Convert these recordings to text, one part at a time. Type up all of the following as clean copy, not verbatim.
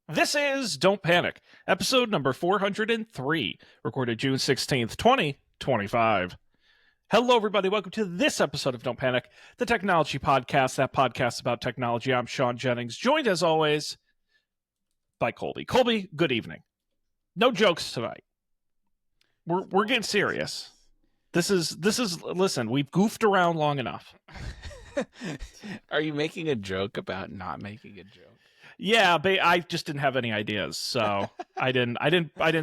This is Don't Panic, episode number 403, recorded June 16th, 2025. Hello, everybody. Welcome to this episode of Don't Panic, the technology podcast, that podcast about technology. I'm Sean Jennings, joined as always by Colby. Colby, good evening. No jokes tonight. We're getting serious. This is listen, we've goofed around long enough. Are you making a joke about not making a joke? Yeah, I just didn't have any ideas, so I didn't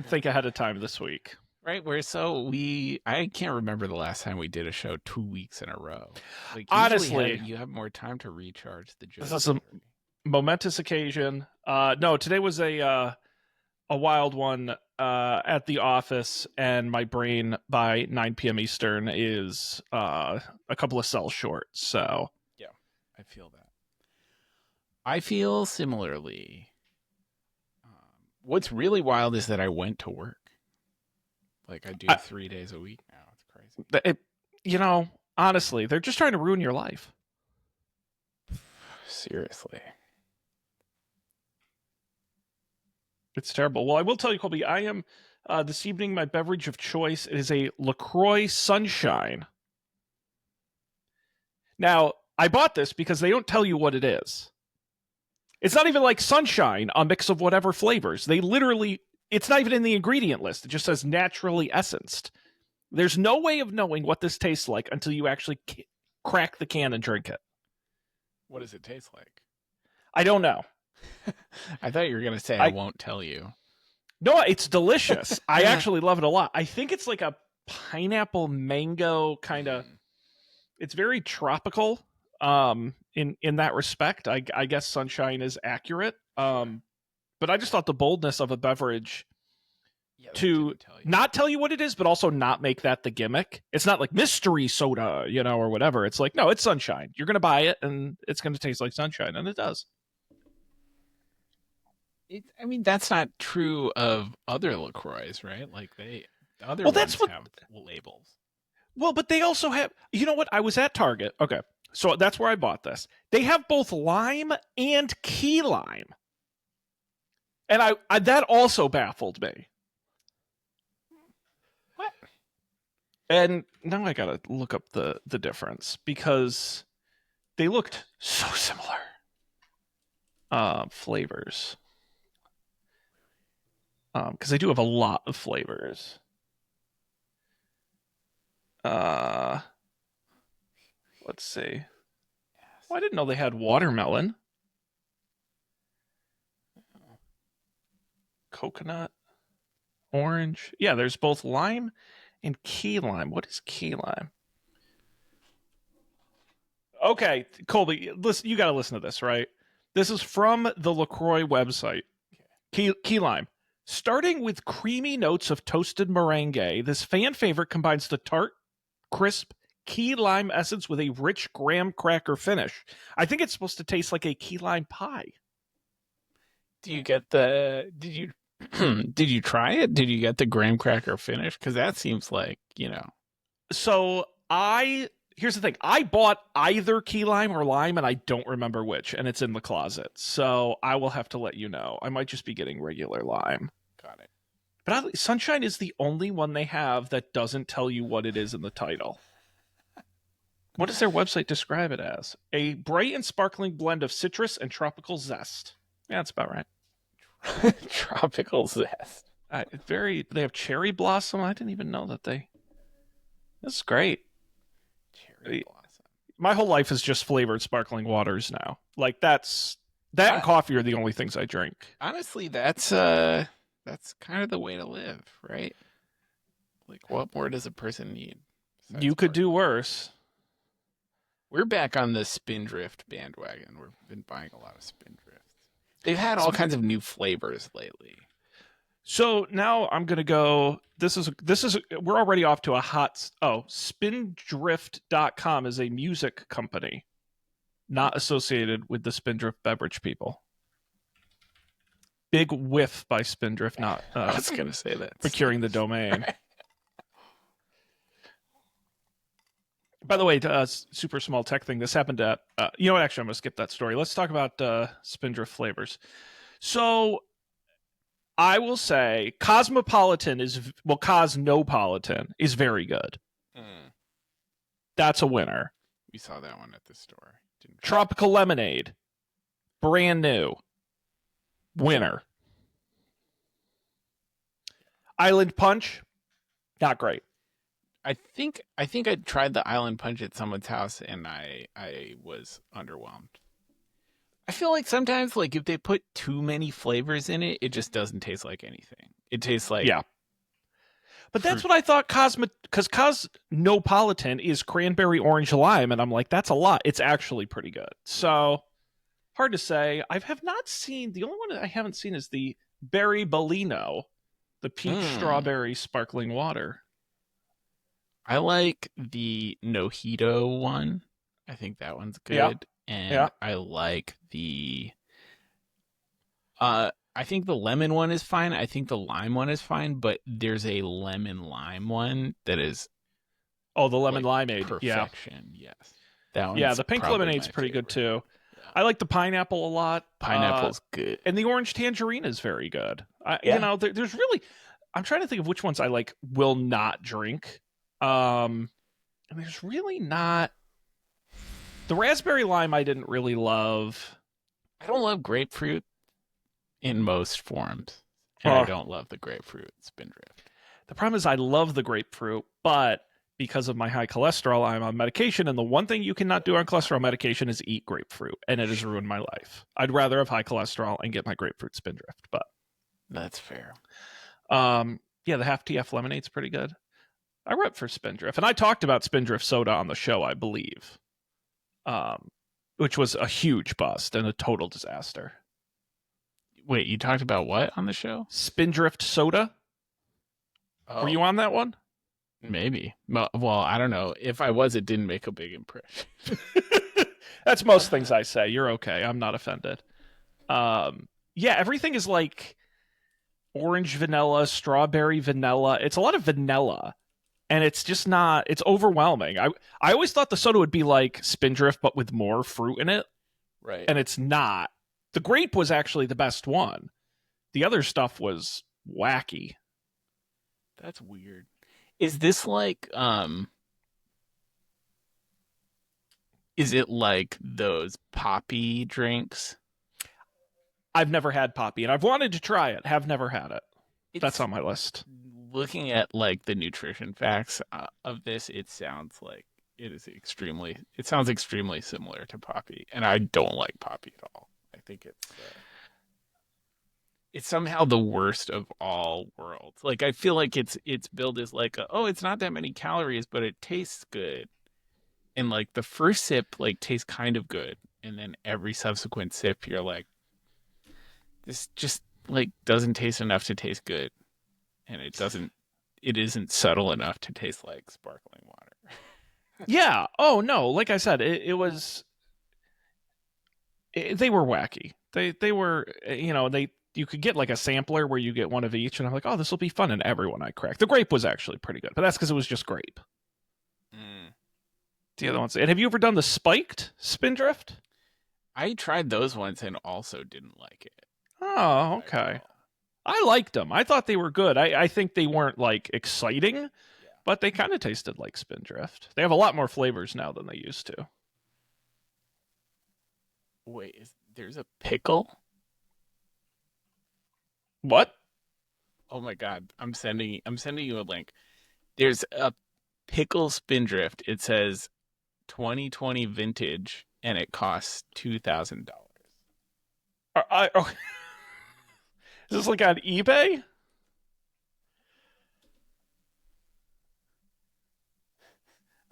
think ahead of time this week. Right, I can't remember the last time we did a show 2 weeks in a row. Like, honestly, you have more time to recharge the joke. This is a momentous occasion. No, today was a wild one at the office, and my brain by 9 p.m. Eastern is a couple of cells short. So yeah, I feel that. I feel similarly. What's really wild is that I went to work. Like, I do 3 days a week now. It's crazy. Honestly, they're just trying to ruin your life. Seriously. It's terrible. Well, I will tell you, Colby, I am, this evening, my beverage of choice is a LaCroix Sunshine. Now, I bought this because they don't tell you what it is. It's not even like Sunshine, a mix of whatever flavors. It's not even in the ingredient list. It just says naturally essenced. There's no way of knowing what this tastes like until you actually crack the can and drink it. What does it taste like? I don't know. I thought you were going to say I won't tell you. No, it's delicious. I actually love it a lot. I think it's like a pineapple mango kind of. It's very tropical in that respect. I guess Sunshine is accurate. But I just thought the boldness of a beverage to not tell you what it is, but also not make that the gimmick. It's not like mystery soda, or whatever. It's like, no, it's Sunshine. You're going to buy it, and it's going to taste like Sunshine, and it does. That's not true of other LaCroix, right? Like, have labels. Well, but they also have, you know what? I was at Target. Okay. So that's where I bought this. They have both lime and key lime. And I that also baffled me. What? And now I gotta look up the difference because they looked so similar. Flavors. Because they do have a lot of flavors. Let's see. Well, I didn't know they had watermelon. Coconut. Orange. Yeah, there's both lime and key lime. What is key lime? Okay, Colby, listen, you got to listen to this, right? This is from the LaCroix website. Key lime. Starting with creamy notes of toasted meringue, this fan favorite combines the tart, crisp key lime essence with a rich graham cracker finish. I think it's supposed to taste like a key lime pie. Did you try it? Did you get the graham cracker finish? Because that seems like, So here's the thing. I bought either key lime or lime, and I don't remember which, and it's in the closet. So I will have to let you know. I might just be getting regular lime. Got it. But Sunshine is the only one they have that doesn't tell you what it is in the title. What does their website describe it as? A bright and sparkling blend of citrus and tropical zest. Yeah, that's about right. Tropical zest. They have cherry blossom. I didn't even know that this is great. Cherry blossom. My whole life is just flavored sparkling waters now. Like that and coffee are the only things I drink. Honestly, that's kind of the way to live, right? Like, what more does a person need? You could do worse. We're back on the Spindrift bandwagon. We've been buying a lot of Spindrifts. They've had all kinds of new flavors lately. So now I'm going to go, we're already off to a Spindrift.com is a music company not associated with the Spindrift beverage people. Big whiff by Spindrift, not I was going to say that. Procuring the domain. By the way, super small tech thing. This happened at, you know what? Actually, I'm going to skip that story. Let's talk about Spindrift flavors. So I will say Cosmopolitan Cosnopolitan is very good. That's a winner. We saw that one at the store. Didn't Tropical Lemonade, brand new. Winner. Island Punch, not great. I think I tried the Island Punch at someone's house and I was underwhelmed. I feel like sometimes like if they put too many flavors in it, it just doesn't taste like anything. It tastes like But that's what I thought because Cosmopolitan is cranberry, orange, lime, and I'm like, that's a lot. It's actually pretty good. So hard to say. I have not seen, the only one I haven't seen is the Berry Bellino, the peach strawberry sparkling water. I like the Nojito one. I think that one's good. Yeah. And I like the I think the lemon one is fine. I think the lime one is fine, but there's a lemon lime one that is the lemon limeade. Perfection. Yes. That one's the pink lemonade's pretty good too. Yeah. I like the pineapple a lot. Pineapple's good. And the orange tangerine is very good. There's really, I'm trying to think of which ones I like will not drink. And there's really not. The raspberry lime I didn't really love. I don't love grapefruit in most forms. And I don't love the grapefruit Spindrift. The problem is I love the grapefruit, but because of my high cholesterol, I'm on medication. And the one thing you cannot do on cholesterol medication is eat grapefruit. And it has ruined my life. I'd rather have high cholesterol and get my grapefruit Spindrift. But that's fair. The half TF lemonade's pretty good. I wrote for Spindrift. And I talked about Spindrift soda on the show, I believe. Which was a huge bust and a total disaster. Wait, you talked about what on the show? Spindrift soda. Were you on that one? Maybe. Well, I don't know. If I was, it didn't make a big impression. That's most things I say. You're okay. I'm not offended. Everything is like orange vanilla, strawberry vanilla. It's a lot of vanilla. And it's just not, it's overwhelming. I always thought the soda would be like Spindrift, but with more fruit in it. Right. And it's not. The grape was actually the best one. The other stuff was wacky. That's weird. Is this like, is it like those poppy drinks? I've never had poppy, and I've wanted to try it. Have never had it. That's on my list. Looking at like the nutrition facts of this, it sounds like it sounds extremely similar to poppy, and I don't like poppy at all. I think it's somehow the worst of all worlds. Like I feel like it's billed as like it's not that many calories, but it tastes good, and like the first sip like tastes kind of good, and then every subsequent sip you're like, this just like doesn't taste enough to taste good. And it isn't subtle enough to taste like sparkling water. Yeah. Oh no. Like I said, they were wacky. They were, you could get like a sampler where you get one of each, and I'm like, oh, this will be fun. And everyone I cracked. The grape was actually pretty good, but that's because it was just grape. The other ones. And have you ever done the spiked Spindrift? I tried those ones and also didn't like it. Oh, okay. I liked them. I thought they were good. I think they weren't like exciting, but they kind of tasted like Spindrift. They have a lot more flavors now than they used to. Wait, there's a pickle? What? Oh my god, I'm sending you a link. There's a pickle Spindrift. It says 2020 vintage and it costs $2,000. Is this like on eBay?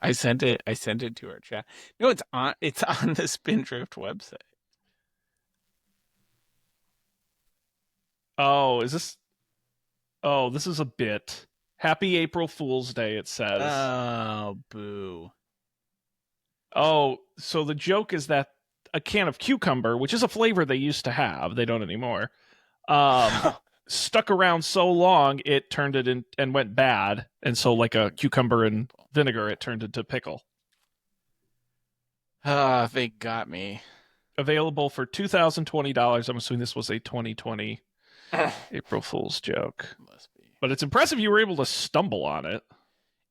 I sent it to our chat. No, it's on the Spindrift website. Oh, this is a bit. Happy April Fool's Day, it says. Oh, boo. Oh, so the joke is that a can of cucumber, which is a flavor they used to have, they don't anymore, stuck around so long it turned it in and went bad, and so like a cucumber and vinegar, it turned into pickle. They got me. Available for $2,020. I'm assuming this was a 2020 April Fool's joke. Must be. But it's impressive you were able to stumble on it.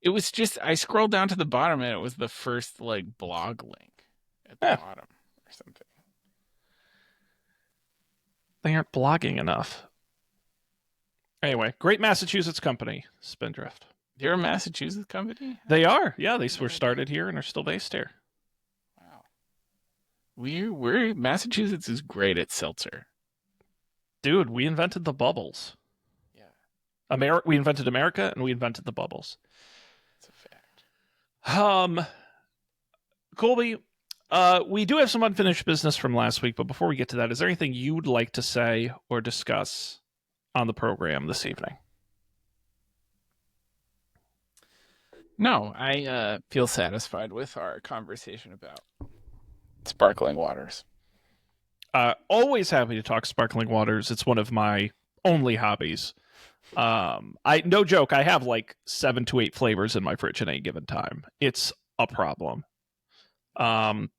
It was just I scrolled down to the bottom and it was the first like blog link at the bottom or something. They aren't blogging enough. Anyway, great Massachusetts company, Spindrift. They're a Massachusetts company? They are. Yeah, they were started here and are still based here. Wow. We're Massachusetts is great at seltzer. Dude, we invented the bubbles. Yeah. We invented America and we invented the bubbles. That's a fact. Colby, we do have some unfinished business from last week, but before we get to that, is there anything you would like to say or discuss on the program this evening? No, I feel satisfied with our conversation about sparkling waters. Always happy to talk sparkling waters. It's one of my only hobbies. No joke, I have like 7 to 8 flavors in my fridge at any given time. It's a problem. But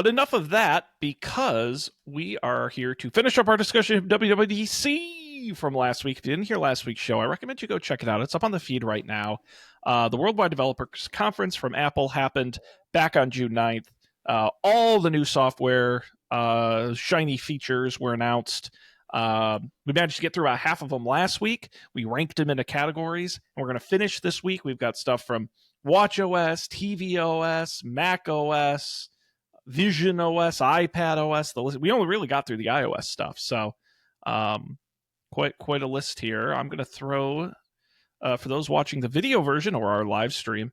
enough of that, because we are here to finish up our discussion of WWDC from last week. If you didn't hear last week's show, I recommend you go check it out. It's up on the feed right now. The Worldwide Developers Conference from Apple happened back on June 9th. All the new software, shiny features were announced. We managed to get through about half of them last week. We ranked them into categories, and we're going to finish this week. We've got stuff from WatchOS, tvOS, macOS, visionOS, iPadOS. We only really got through the iOS stuff, so quite a list here. I'm going to throw, for those watching the video version or our live stream,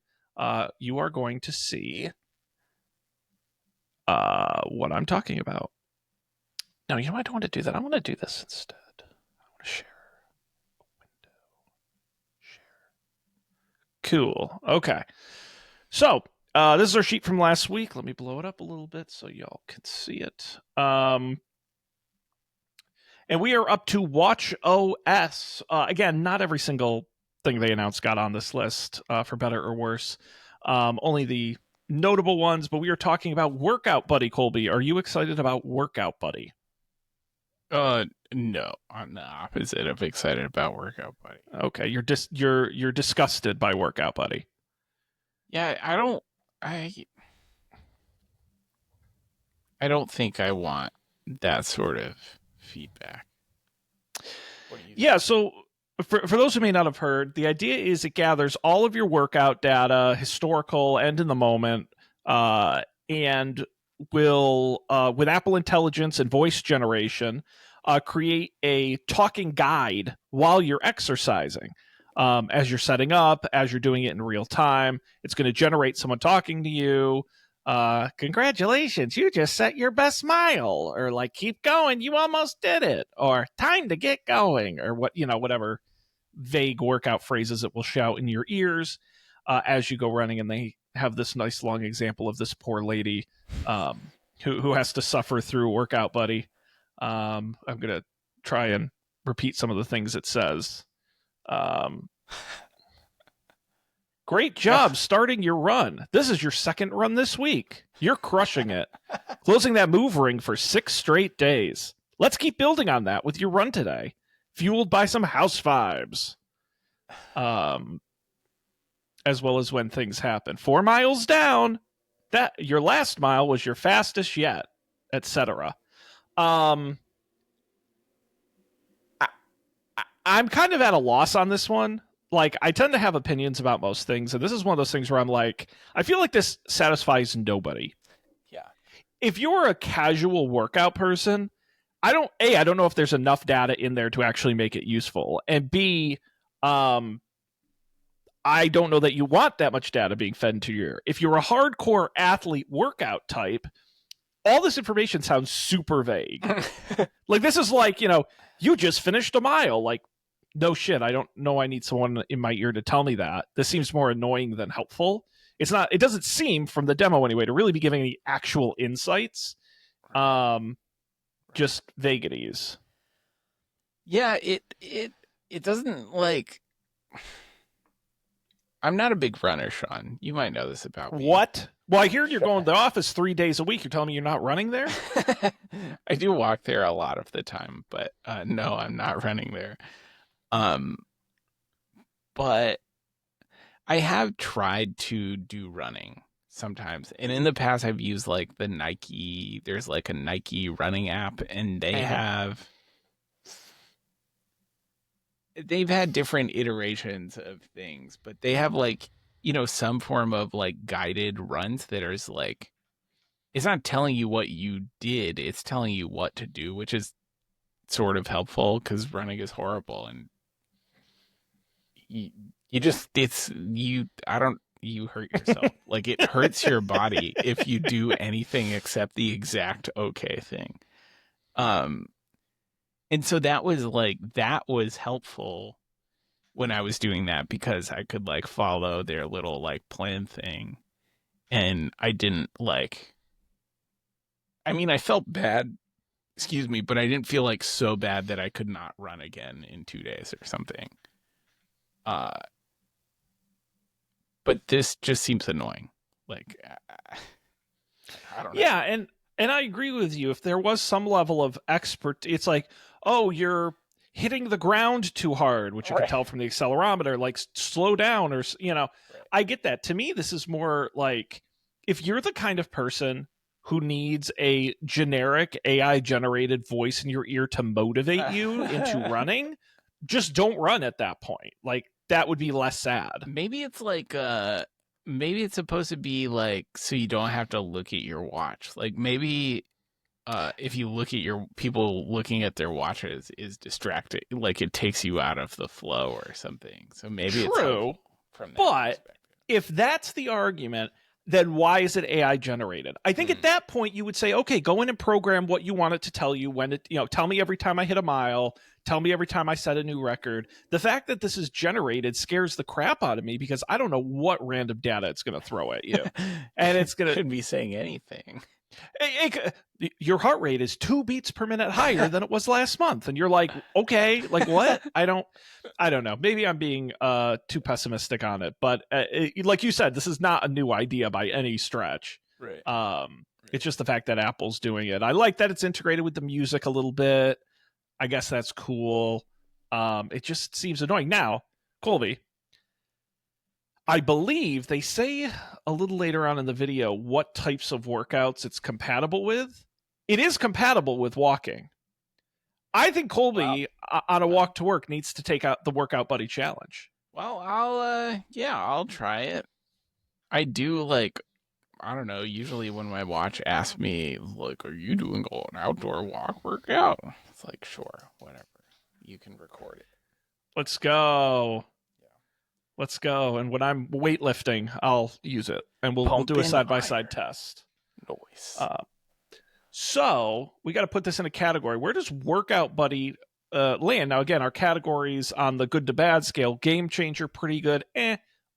you are going to see what I'm talking about. No, you know, I don't want to do that. I want to do this instead. I want to share window. Share. Cool. Okay. So, this is our sheet from last week. Let me blow it up a little bit so y'all can see it. And we are up to WatchOS. Again, not every single thing they announced got on this list, for better or worse. Only the notable ones, but we are talking about Workout Buddy, Colby. Are you excited about Workout Buddy? No, I'm the opposite of excited about Workout Buddy. Okay, you're disgusted by Workout Buddy. Yeah, I don't think I want that sort of feedback. Yeah, so for those who may not have heard, the idea is it gathers all of your workout data, historical and in the moment, and will, with Apple Intelligence and voice generation, create a talking guide while you're exercising. As you're setting up, as you're doing it in real time, it's going to generate someone talking to you. Congratulations, you just set your best smile, or like, keep going, you almost did it, or time to get going, or whatever vague workout phrases it will shout in your ears as you go running. And they have this nice long example of this poor lady who has to suffer through Workout Buddy. I'm gonna try and repeat some of the things it says. Great job starting your run. This is your second run this week. You're crushing it. Closing that move ring for 6 straight days. Let's keep building on that with your run today. Fueled by some house vibes. As well as when things happen. 4 miles down. That your last mile was your fastest yet, etc. I'm kind of at a loss on this one. Like, I tend to have opinions about most things, and this is one of those things where I'm like, I feel like this satisfies nobody. Yeah. If you're a casual workout person, I don't know if there's enough data in there to actually make it useful. And B, I don't know that you want that much data being fed into your ear. If you're a hardcore athlete workout type, all this information sounds super vague. Like, this is like, you just finished a mile. Like, no shit, I don't know I need someone in my ear to tell me that. This seems more annoying than helpful. It doesn't seem, from the demo anyway, to really be giving any actual insights. Just vagaries. Yeah, it doesn't, like... I'm not a big runner, Sean. You might know this about me. What? Well, I hear you're going to the office 3 days a week. You're telling me you're not running there? I do walk there a lot of the time, but no, I'm not running there. Um, but I have tried to do running sometimes. And in the past I've used like the Nike, there's like a Nike running app, and they've had different iterations of things, but they have like, some form of like guided runs that is like, it's not telling you what you did, it's telling you what to do, which is sort of helpful because running is horrible. And you just, you hurt yourself. Like, it hurts your body if you do anything except the exact okay thing. And so that was helpful when I was doing that, because I could like follow their little like plan thing, and I didn't like, I mean, I felt bad, excuse me, but I didn't feel like so bad that I could not run again in 2 days or something. But this just seems annoying. Like, I don't know. Yeah, and I agree with you. If there was some level of expert, it's like, oh, you're hitting the ground too hard, which you can tell from the accelerometer, like slow down, or, I get that. To me, this is more like, if you're the kind of person who needs a generic AI generated voice in your ear to motivate you into running, just don't run at that point. Like, that would be less sad. Maybe it's like, maybe it's supposed to be like, so you don't have to look at your watch. Like, maybe if you look at your people looking at their watches is distracting, like it takes you out of the flow or something. So maybe it's true, from that but perspective. If that's the argument, then why is it AI generated? I think at that point you would say, okay, go in and program what you want it to tell you when it, tell me every time I hit a mile, tell me every time I set a new record. The fact that this is generated scares the crap out of me, because I don't know what random data it's going to throw at you. And it's going to Shouldn't be saying anything. Your heart rate is 2 beats per minute higher than it was last month, and you're like, okay, like what? I don't know. Maybe I'm being too pessimistic on it, but like you said, this is not a new idea by any stretch. Right. It's just the fact that Apple's doing it. I like that it's integrated with the music a little bit. I guess that's cool. It just seems annoying. Now, Colby, I believe they say a little later on in the video what types of workouts it's compatible with. It is compatible with walking. I think Colby on a walk to work needs to take out the Workout Buddy challenge. Well, I'll try it. I do, like, I don't know, usually when my watch asks me, like, are you doing an outdoor walk workout? It's like, sure, whatever. You can record it. Let's go. Let's go. And when I'm weightlifting, I'll use it. And we'll do a side-by-side test. Nice. So we got to put this in a category. Where does Workout Buddy land? Now, again, our categories on the good to bad scale: game changer, pretty good,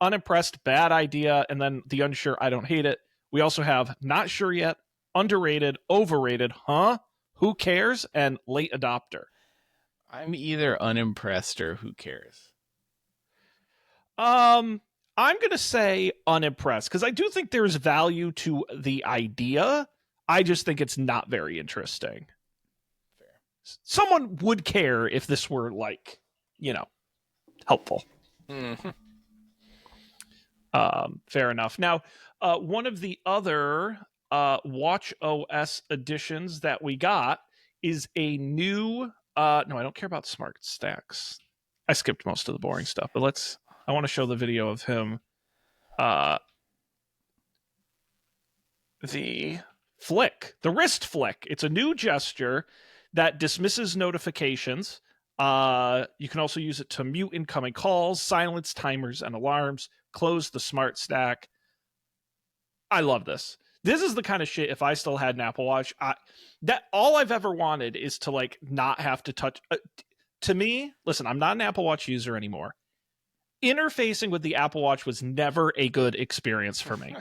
unimpressed, bad idea, and then the unsure, I don't hate it. We also have not sure yet, underrated, overrated, who cares, and late adopter. I'm either unimpressed or who cares. I'm going to say unimpressed, because I do think there's value to the idea. I just think it's not very interesting. Fair. Someone would care if this were, like, helpful. Mm-hmm. Fair enough. Now, one of the other WatchOS additions that we got is a new... no, I don't care about smart stacks. I skipped most of the boring stuff, but I want to show the video of him. The wrist flick. It's a new gesture that dismisses notifications. You can also use it to mute incoming calls, silence timers and alarms, close the smart stack. I love this. This is the kind of shit, if I still had an Apple Watch, that all I've ever wanted is to, like, not have to touch. To me, listen, I'm not an Apple Watch user anymore. interfacing with the Apple Watch was never a good experience for me.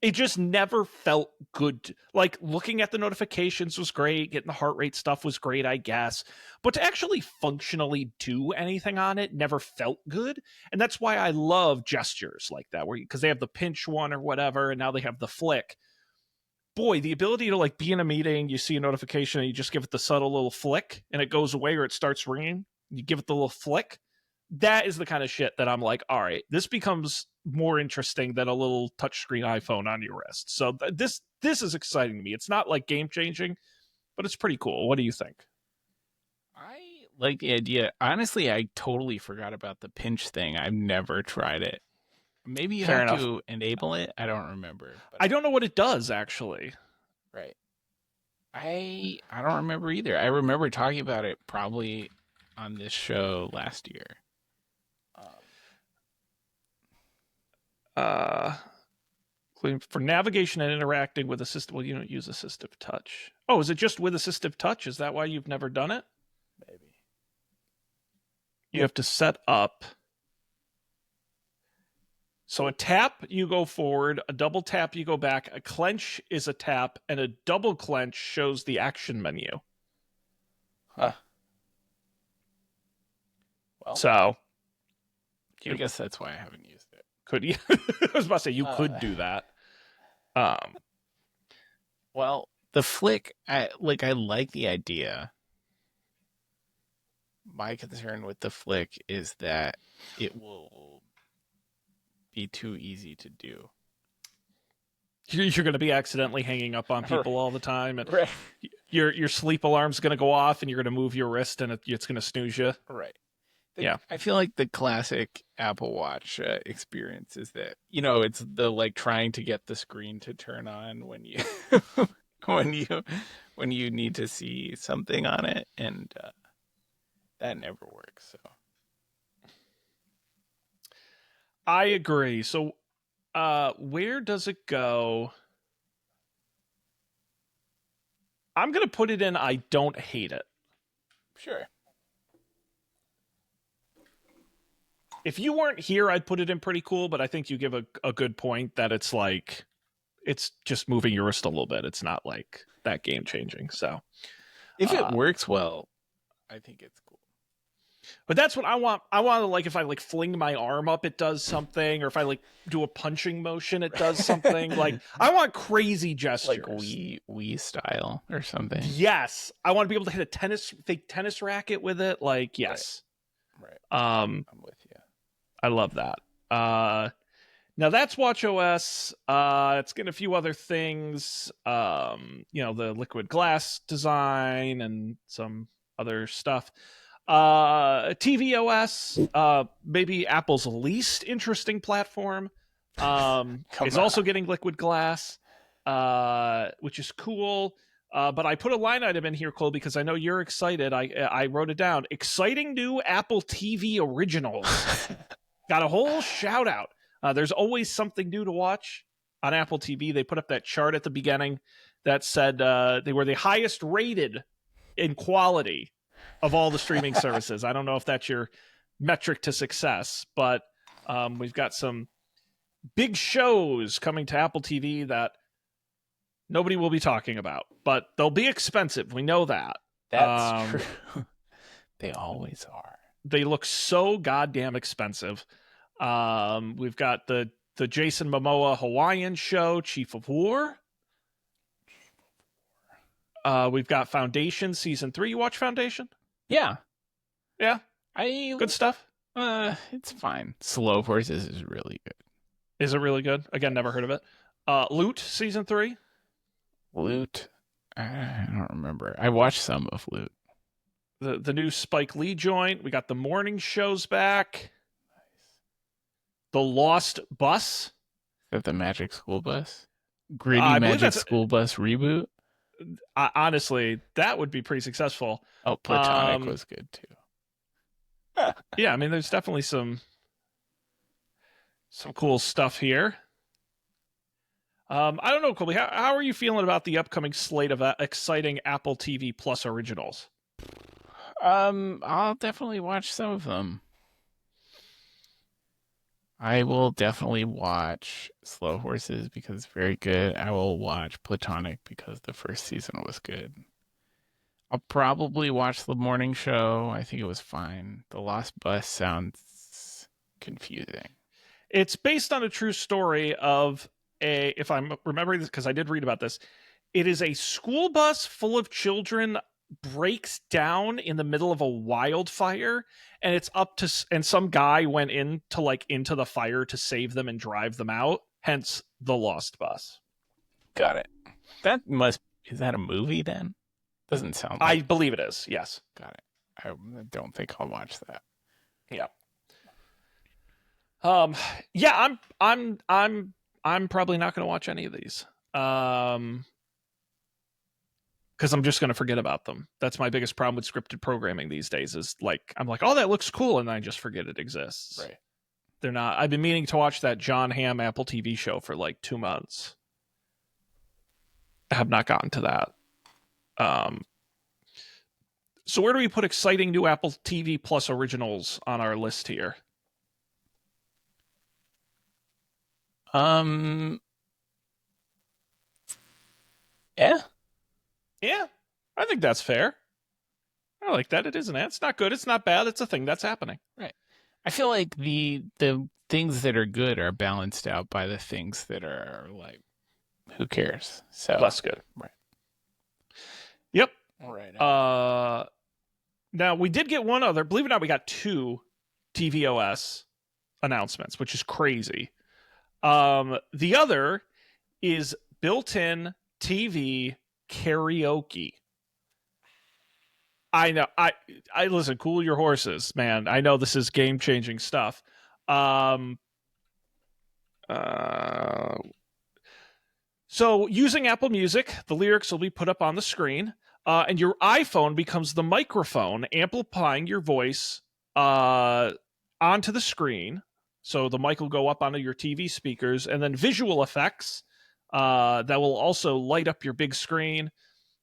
It just never felt good. Like, looking at the notifications was great, getting the heart rate stuff was great, I guess, but to actually functionally do anything on it never felt good. And that's why I love gestures like that, where because they have the pinch one or whatever, and now they have the flick. Boy, the ability to like be in a meeting, you see a notification, and you just give it the subtle little flick, and it goes away or it starts ringing. You give it the little flick. That is the kind of shit that I'm like, all right, this becomes more interesting than a little touchscreen iPhone on your wrist. So this is exciting to me. It's not like game changing, but it's pretty cool. What do you think? I like the idea. Honestly, I totally forgot about the pinch thing. I've never tried it. Maybe you Fair have enough. to enable it. I don't remember. But I don't know what it does, actually. right. I don't remember either. I remember talking about it probably on this show last year. For navigation and interacting with assistive, well, you don't use assistive touch. Oh, is it just with assistive touch? Is that why you've never done it? Maybe. You have to set up. So a tap, you go forward. A double tap, you go back. A clench is a tap, and a double clench shows the action menu. Huh. Well, so I guess that's why I haven't used it. Could you? I was about to say you could do that. Well, the flick, I like the idea. My concern with the flick is that it will be too easy to do. You're going to be accidentally hanging up on people all the time, and right. your sleep alarm's going to go off, and you're going to move your wrist, and it's going to snooze you. Right. Yeah. I feel like the classic Apple Watch experience is that, it's the like trying to get the screen to turn on when you when you need to see something on it, and that never works. So I agree. So where does it go? I'm going to put it in I don't hate it. Sure. If you weren't here, I'd put it in pretty cool, but I think you give a good point that it's like, it's just moving your wrist a little bit. It's not like that game changing. So if it works well, I think it's cool. But that's what I want. I want to, like, if I like fling my arm up, it does something, or if I like do a punching motion, it does something. Like, I want crazy gestures, like Wii style or something. Yes, I want to be able to hit a fake tennis racket with it. Like, yes, right. I'm with you. I love that. Now that's WatchOS. It's getting a few other things. The liquid glass design and some other stuff. tvOS, maybe Apple's least interesting platform, is also getting liquid glass, which is cool. But I put a line item in here, Cole, because I know you're excited. I wrote it down. Exciting new Apple TV originals. Got a whole shout out. There's always something new to watch on Apple TV. They put up that chart at the beginning that said they were the highest rated in quality of all the streaming services. I don't know if that's your metric to success, but we've got some big shows coming to Apple TV that nobody will be talking about, but they'll be expensive. We know that. That's true. They always are. They look so goddamn expensive. We've got the Jason Momoa Hawaiian show, Chief of War. We've got Foundation season 3. You watch Foundation? Yeah. Good stuff. It's fine. Slow Horses is really good. Is it really good? Again, never heard of it. Loot season 3. Loot. I don't remember. I watched some of Loot. The new Spike Lee joint. We got the morning shows back. Nice. The Lost Bus. Is that the Magic School Bus? Gritty Magic School Bus reboot? Honestly, that would be pretty successful. Oh, Platonic was good too. Yeah, I mean, there's definitely some cool stuff here. I don't know, Colby. How are you feeling about the upcoming slate of exciting Apple TV Plus originals? I'll definitely watch some of them. I will definitely watch Slow Horses because it's very good. I will watch Platonic because the first season was good. I'll probably watch the morning show. I think it was fine. The Lost Bus sounds confusing. It's based on a true story of if I'm remembering this, because I did read about this, it is a school bus full of children breaks down in the middle of a wildfire, and it's up to, and some guy went into the fire to save them and drive them out, hence the Lost Bus. Got it. Is that a movie then? Doesn't sound I like. believe it is, yes. Got it. I don't think I'll watch that. Yeah. Yeah, I'm probably not going to watch any of these. Because I'm just going to forget about them. That's my biggest problem with scripted programming these days is like, I'm like, oh, that looks cool. And I just forget it exists. Right. They're not. I've been meaning to watch that John Hamm Apple TV show for like 2 months. I have not gotten to that. So where do we put exciting new Apple TV Plus originals on our list here? Yeah. Yeah, I think that's fair. I like that. It isn't. It's not good. It's not bad. It's a thing that's happening. Right. I feel like the things that are good are balanced out by the things that are like, who cares? So Less good. Right. Yep. All right. Now we did get one other. Believe it or not, we got 2 tvOS announcements, which is crazy. The other is built-in TV karaoke. I know. I listen. Cool your horses, man. I know this is game-changing stuff. So using Apple Music, the lyrics will be put up on the screen, and your iPhone becomes the microphone amplifying your voice onto the screen. So the mic will go up onto your TV speakers, and then visual effects that will also light up your big screen.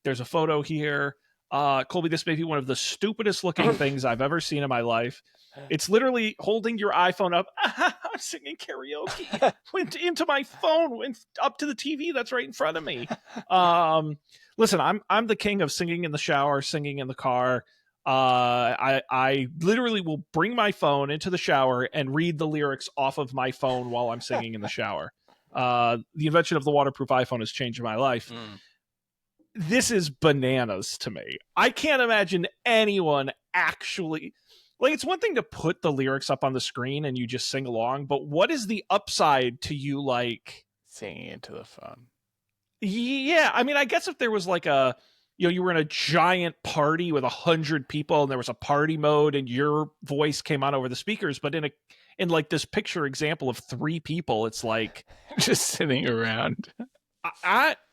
There's a photo here. Colby, this may be one of the stupidest looking things I've ever seen in my life. It's literally holding your iPhone up. I'm singing karaoke. Went into my phone, went up to the TV that's right in front of me. Listen, I'm the king of singing in the shower, singing in the car. I literally will bring my phone into the shower and read the lyrics off of my phone while I'm singing in the shower. The invention of the waterproof iPhone has changed my life. This is bananas to me. I can't imagine anyone actually, like, it's one thing to put the lyrics up on the screen and you just sing along, but what is the upside to you, like, singing into the phone? Yeah, I mean, I guess if there was like you were in a giant party with 100 people and there was a party mode and your voice came on over the speakers, but in like this picture example of 3 people, it's like just sitting around.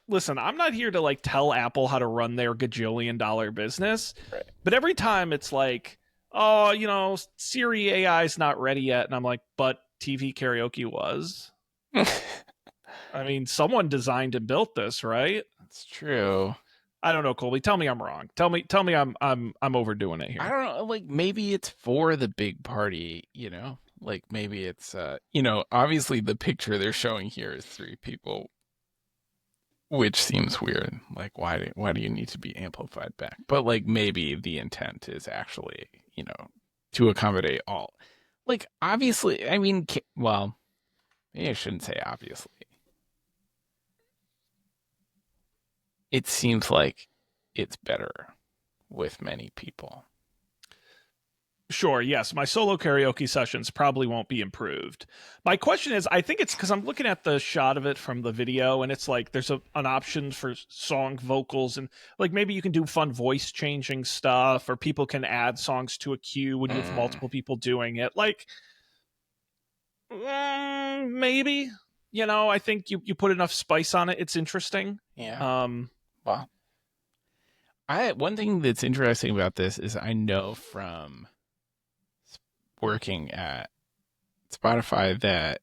Listen, I'm not here to like tell Apple how to run their gajillion-dollar business, right. But every time it's like, oh, Siri AI is not ready yet, and I'm like, but TV karaoke was. I mean, someone designed and built this, right? That's true. I don't know, Colby. Tell me I'm wrong. Tell me I'm overdoing it here. I don't know. Like maybe it's for the big party, Like maybe it's obviously the picture they're showing here is 3 people, which seems weird. Like why do you need to be amplified back? But like maybe the intent is actually, to accommodate all. Like obviously, I mean, well, maybe I shouldn't say obviously. It seems like it's better with many people. Sure, yes. My solo karaoke sessions probably won't be improved. My question is, I think it's because I'm looking at the shot of it from the video, and it's like there's an option for song vocals, and like maybe you can do fun voice changing stuff, or people can add songs to a queue when you have multiple people doing it. Like, maybe, I think you put enough spice on it, it's interesting. Yeah. Well, one thing that's interesting about this is I know from working at Spotify that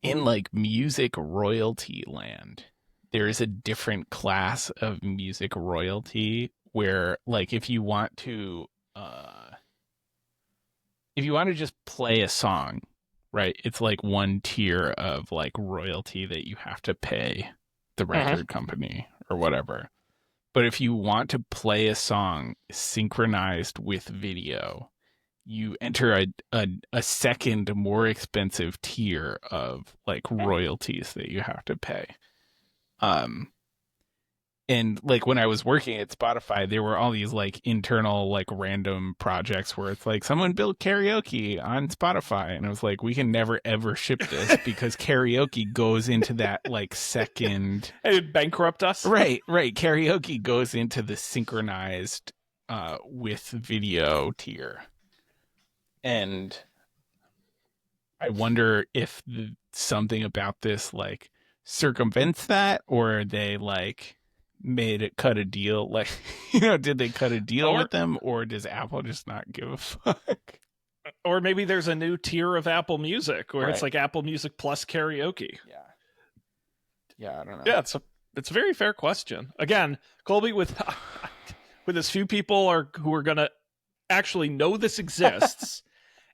in like music royalty land, there is a different class of music royalty where like if you want to if you want to just play a song, right? It's like one tier of like royalty that you have to pay the record company or whatever. But if you want to play a song synchronized with video, you enter a second more expensive tier of like royalties that you have to pay. And like when I was working at Spotify, there were all these like internal like random projects where it's like someone built karaoke on Spotify, and I was like, we can never ever ship this because karaoke goes into that like second. It'd bankrupt us. Right. Karaoke goes into the synchronized with video tier, and I wonder if something about this like circumvents that, or they like made it cut a deal, like, you know, did they cut a deal with them, or does Apple just not give a fuck? Or maybe there's a new tier of Apple Music where it's like Apple Music plus karaoke. Yeah, I don't know. Yeah, it's a very fair question. Again, Colby, with as few people who are gonna actually know this exists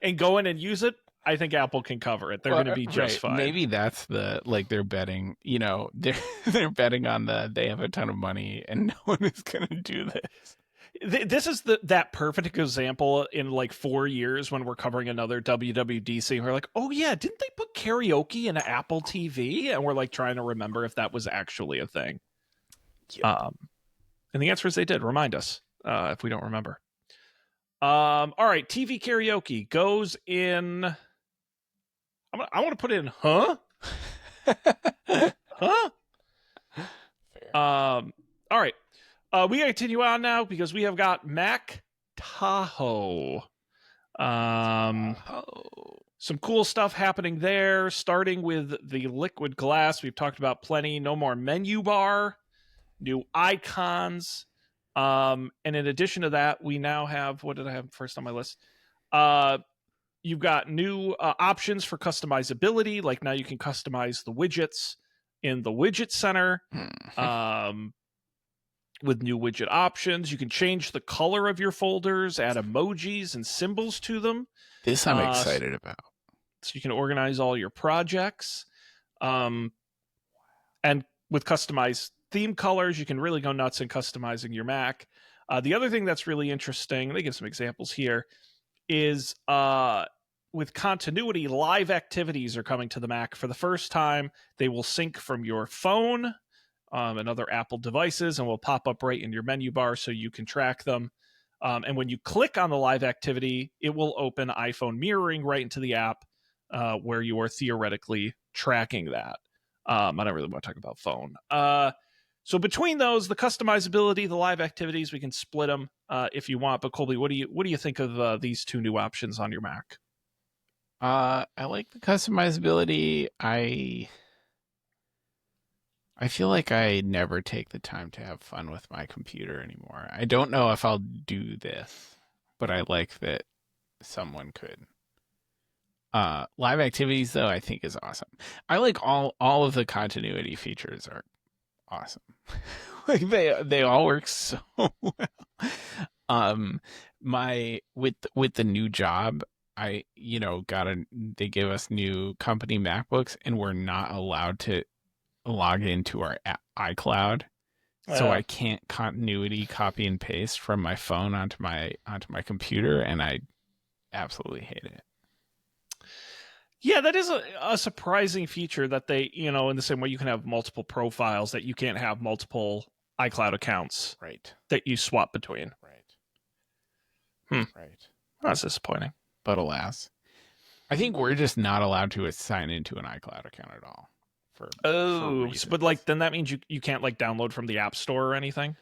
and go in and use it, I think Apple can cover it. They're going to be just fine. Maybe that's the, like, they're betting, you know, they're betting on they have a ton of money and no one is going to do this. This is that perfect example in like 4 years when we're covering another WWDC. And we're like, oh yeah, didn't they put karaoke in Apple TV? And we're like trying to remember if that was actually a thing. Yep. And the answer is they did. Remind us if we don't remember. All right, TV karaoke goes in. I want to put in, huh? Huh? Fair. All right. We got to continue on now because we have got Mac Tahoe. Some cool stuff happening there, starting with the liquid glass. We've talked about plenty. No more menu bar, new icons. And in addition to that, we now have, what did I have first on my list? You've got new options for customizability. Like now you can customize the widgets in the widget center with new widget options. You can change the color of your folders, add emojis and symbols to them. This I'm excited about. So you can organize all your projects. And with customized theme colors, you can really go nuts in customizing your Mac. The other thing that's really interesting, they give some examples here, is with continuity, live activities are coming to the Mac for the first time. They will sync from your phone and other Apple devices and will pop up right in your menu bar so you can track them. And when you click on the live activity, it will open iPhone mirroring right into the app where you are theoretically tracking that. I don't really want to talk about phone. So between those, the customizability, the live activities, we can split them if you want. But Colby, what do you think of these two new options on your Mac? I like the customizability. I feel like I never take the time to have fun with my computer anymore. I don't know if I'll do this, but I like that someone could. Live activities, though, I think is awesome. I like all of the continuity features are awesome. Like they all work so well. With the new job, they gave us new company MacBooks and we're not allowed to log into our iCloud. So I can't continuity copy and paste from my phone onto my computer, and I absolutely hate it. Yeah, that is a surprising feature that they, in the same way you can have multiple profiles, that you can't have multiple iCloud accounts that you swap between. Right. That's disappointing. But alas, I think we're just not allowed to sign into an iCloud account at all. But then that means you can't like download from the App Store or anything?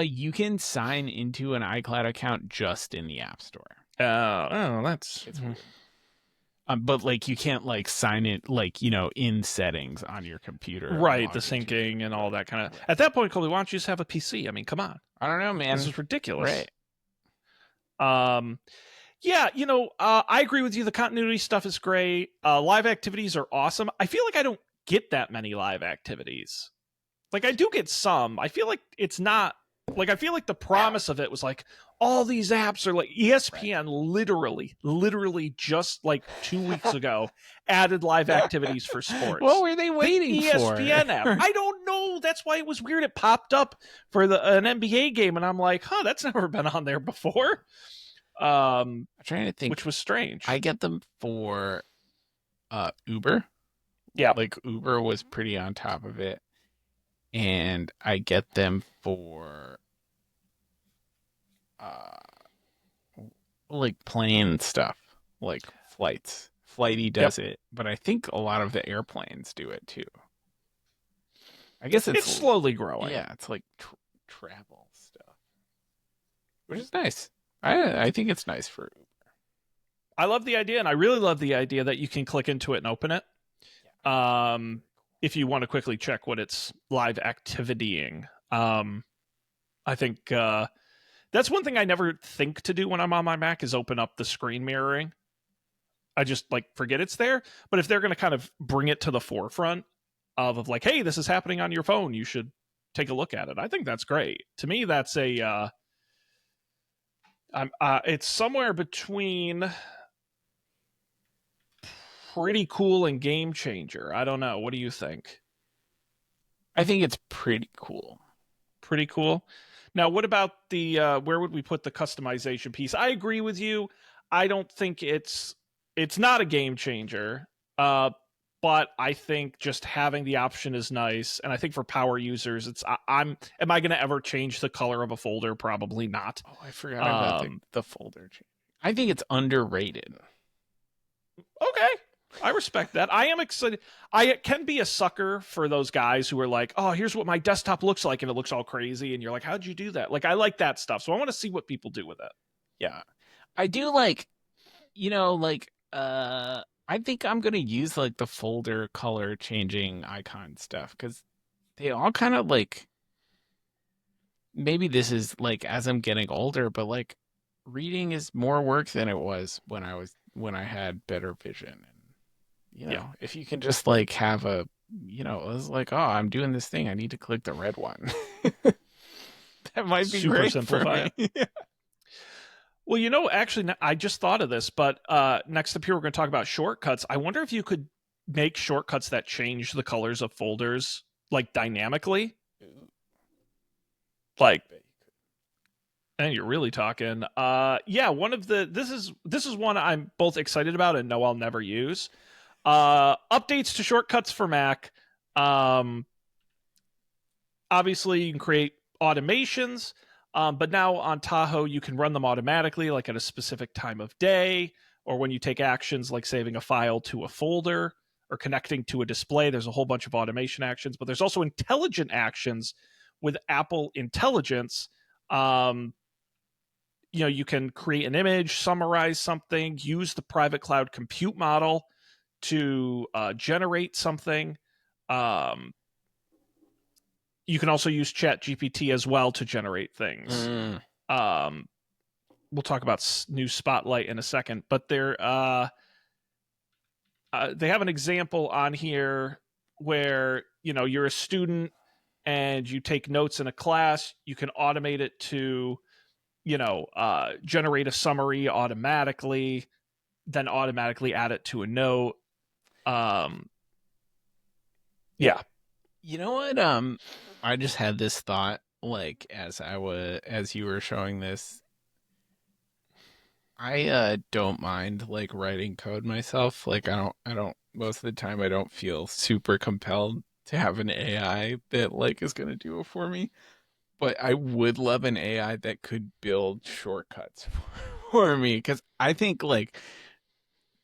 You can sign into an iCloud account just in the App Store. It's weird. But like you can't like sign it like, in settings on your computer. Right, the syncing and all that kind of. At that point, Colby, why don't you just have a PC? I mean, come on. I don't know, man. This is ridiculous. Right. Yeah, I agree with you. The continuity stuff is great. Live activities are awesome. I feel like I don't get that many live activities. Like I do get some. I feel like it's not Like, I feel like the promise of it was like all these apps are like ESPN literally just like 2 weeks ago added live activities for What sports. were they The waiting ESPN app. for? I don't know. That's why it was weird. It popped up for an NBA game, and I'm like, huh, that's never been on there before. I'm trying to think. Which was strange. I get them for Uber. Yeah. Like Uber was pretty on top of it. And I get them for like plane stuff, like flights. Flighty does it, but I think a lot of the airplanes do it too. I guess it's slowly growing. Yeah, it's like travel stuff, which is nice. I think it's nice for Uber. I love the idea, and I really love the idea that you can click into it and open it. If you want to quickly check what it's live activitying. I think that's one thing I never think to do when I'm on my Mac is open up the screen mirroring. I just like forget it's there. But if they're going to kind of bring it to the forefront of like, hey, this is happening on your phone, you should take a look at it. I think that's great. To me, that's it's somewhere between pretty cool and game changer. I don't know. What do you think? I think it's pretty cool. Pretty cool. Now, what about the where would we put the customization piece? I agree with you. I don't think it's not a game changer, but I think just having the option is nice. And I think for power users, am I going to ever change the color of a folder? Probably not. Oh, I forgot about the folder change. I think it's underrated. Okay. I respect that. I am excited. I can be a sucker for those guys who are like, oh, here's what my desktop looks like, and it looks all crazy. And you're like, how'd you do that? Like, I like that stuff. So I want to see what people do with it. Yeah. I do like, I think I'm going to use like the folder color changing icon stuff because they all kind of like, maybe this is like as I'm getting older, but like reading is more work than it was when I had better vision. If you can just like have it was like, oh, I'm doing this thing, I need to click the red one. That might be super great simplify for me. Yeah. Well, actually, I just thought of this, but next up here, we're going to talk about shortcuts. I wonder if you could make shortcuts that change the colors of folders like dynamically. Like, and you're really talking. This is one I'm both excited about and know I'll never use. Updates to shortcuts for Mac. Obviously, you can create automations, but now on Tahoe, you can run them automatically, like at a specific time of day, or when you take actions like saving a file to a folder or connecting to a display. There's a whole bunch of automation actions, but there's also intelligent actions with Apple Intelligence. You can create an image, summarize something, use the private cloud compute model to generate something. You can also use ChatGPT as well to generate things. We'll talk about new Spotlight in a second, but they have an example on here where you're a student and you take notes in a class. You can automate it to generate a summary automatically, then automatically add it to a note. Yeah. You know what? I just had this thought, like as you were showing this. I don't mind like writing code myself. Like I don't most of the time I don't feel super compelled to have an AI that like is gonna do it for me. But I would love an AI that could build shortcuts for me because I think like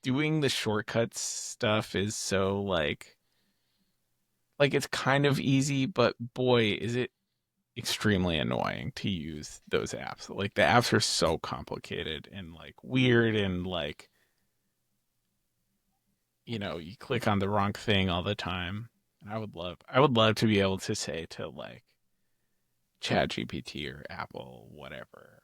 doing the shortcuts stuff is so like it's kind of easy, but boy, is it extremely annoying to use those apps. Like the apps are so complicated and like weird and like you click on the wrong thing all the time. And I would love to be able to say to like ChatGPT or Apple, whatever,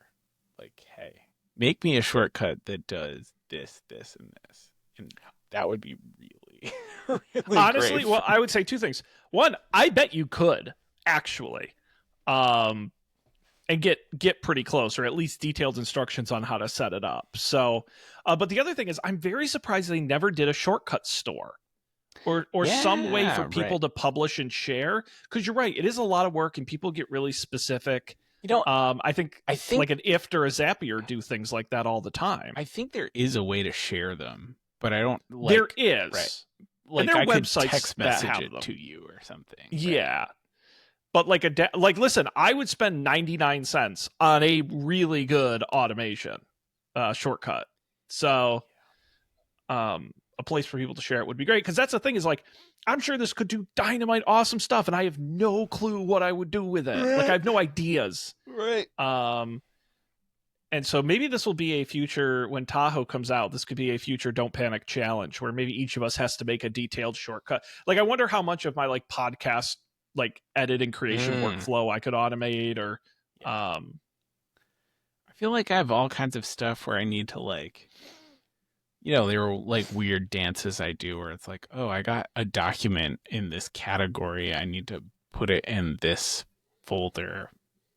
like, hey, make me a shortcut that does this, this, and this. And that would be really, really honestly great. Well, I would say two things. One, I bet you could actually. and get pretty close, or at least detailed instructions on how to set it up. So, but the other thing is, I'm very surprised they never did a shortcut store or some way for people to publish and share. Because you're right, it is a lot of work, and people get really specific. I think like an IFT or a Zapier do things like that all the time. I think there is a way to share them, but I don't. There is. Right. Like and there I are could websites text message that have it them. to you or something. Yeah. Right? But like listen, I would spend 99 cents on a really good automation shortcut. So a place for people to share it would be great, because that's the thing is, like, I'm sure this could do dynamite awesome stuff, and I have no clue what I would do with it. Like, I have no ideas. Right. And so maybe this will be a future, when Tahoe comes out, this could be a future Don't Panic challenge, where maybe each of us has to make a detailed shortcut. Like, I wonder how much of my like podcast like edit and creation workflow I could automate, or I feel like I have all kinds of stuff where I need to, like, there are like weird dances I do where it's like, oh, I got a document in this category, I need to put it in this folder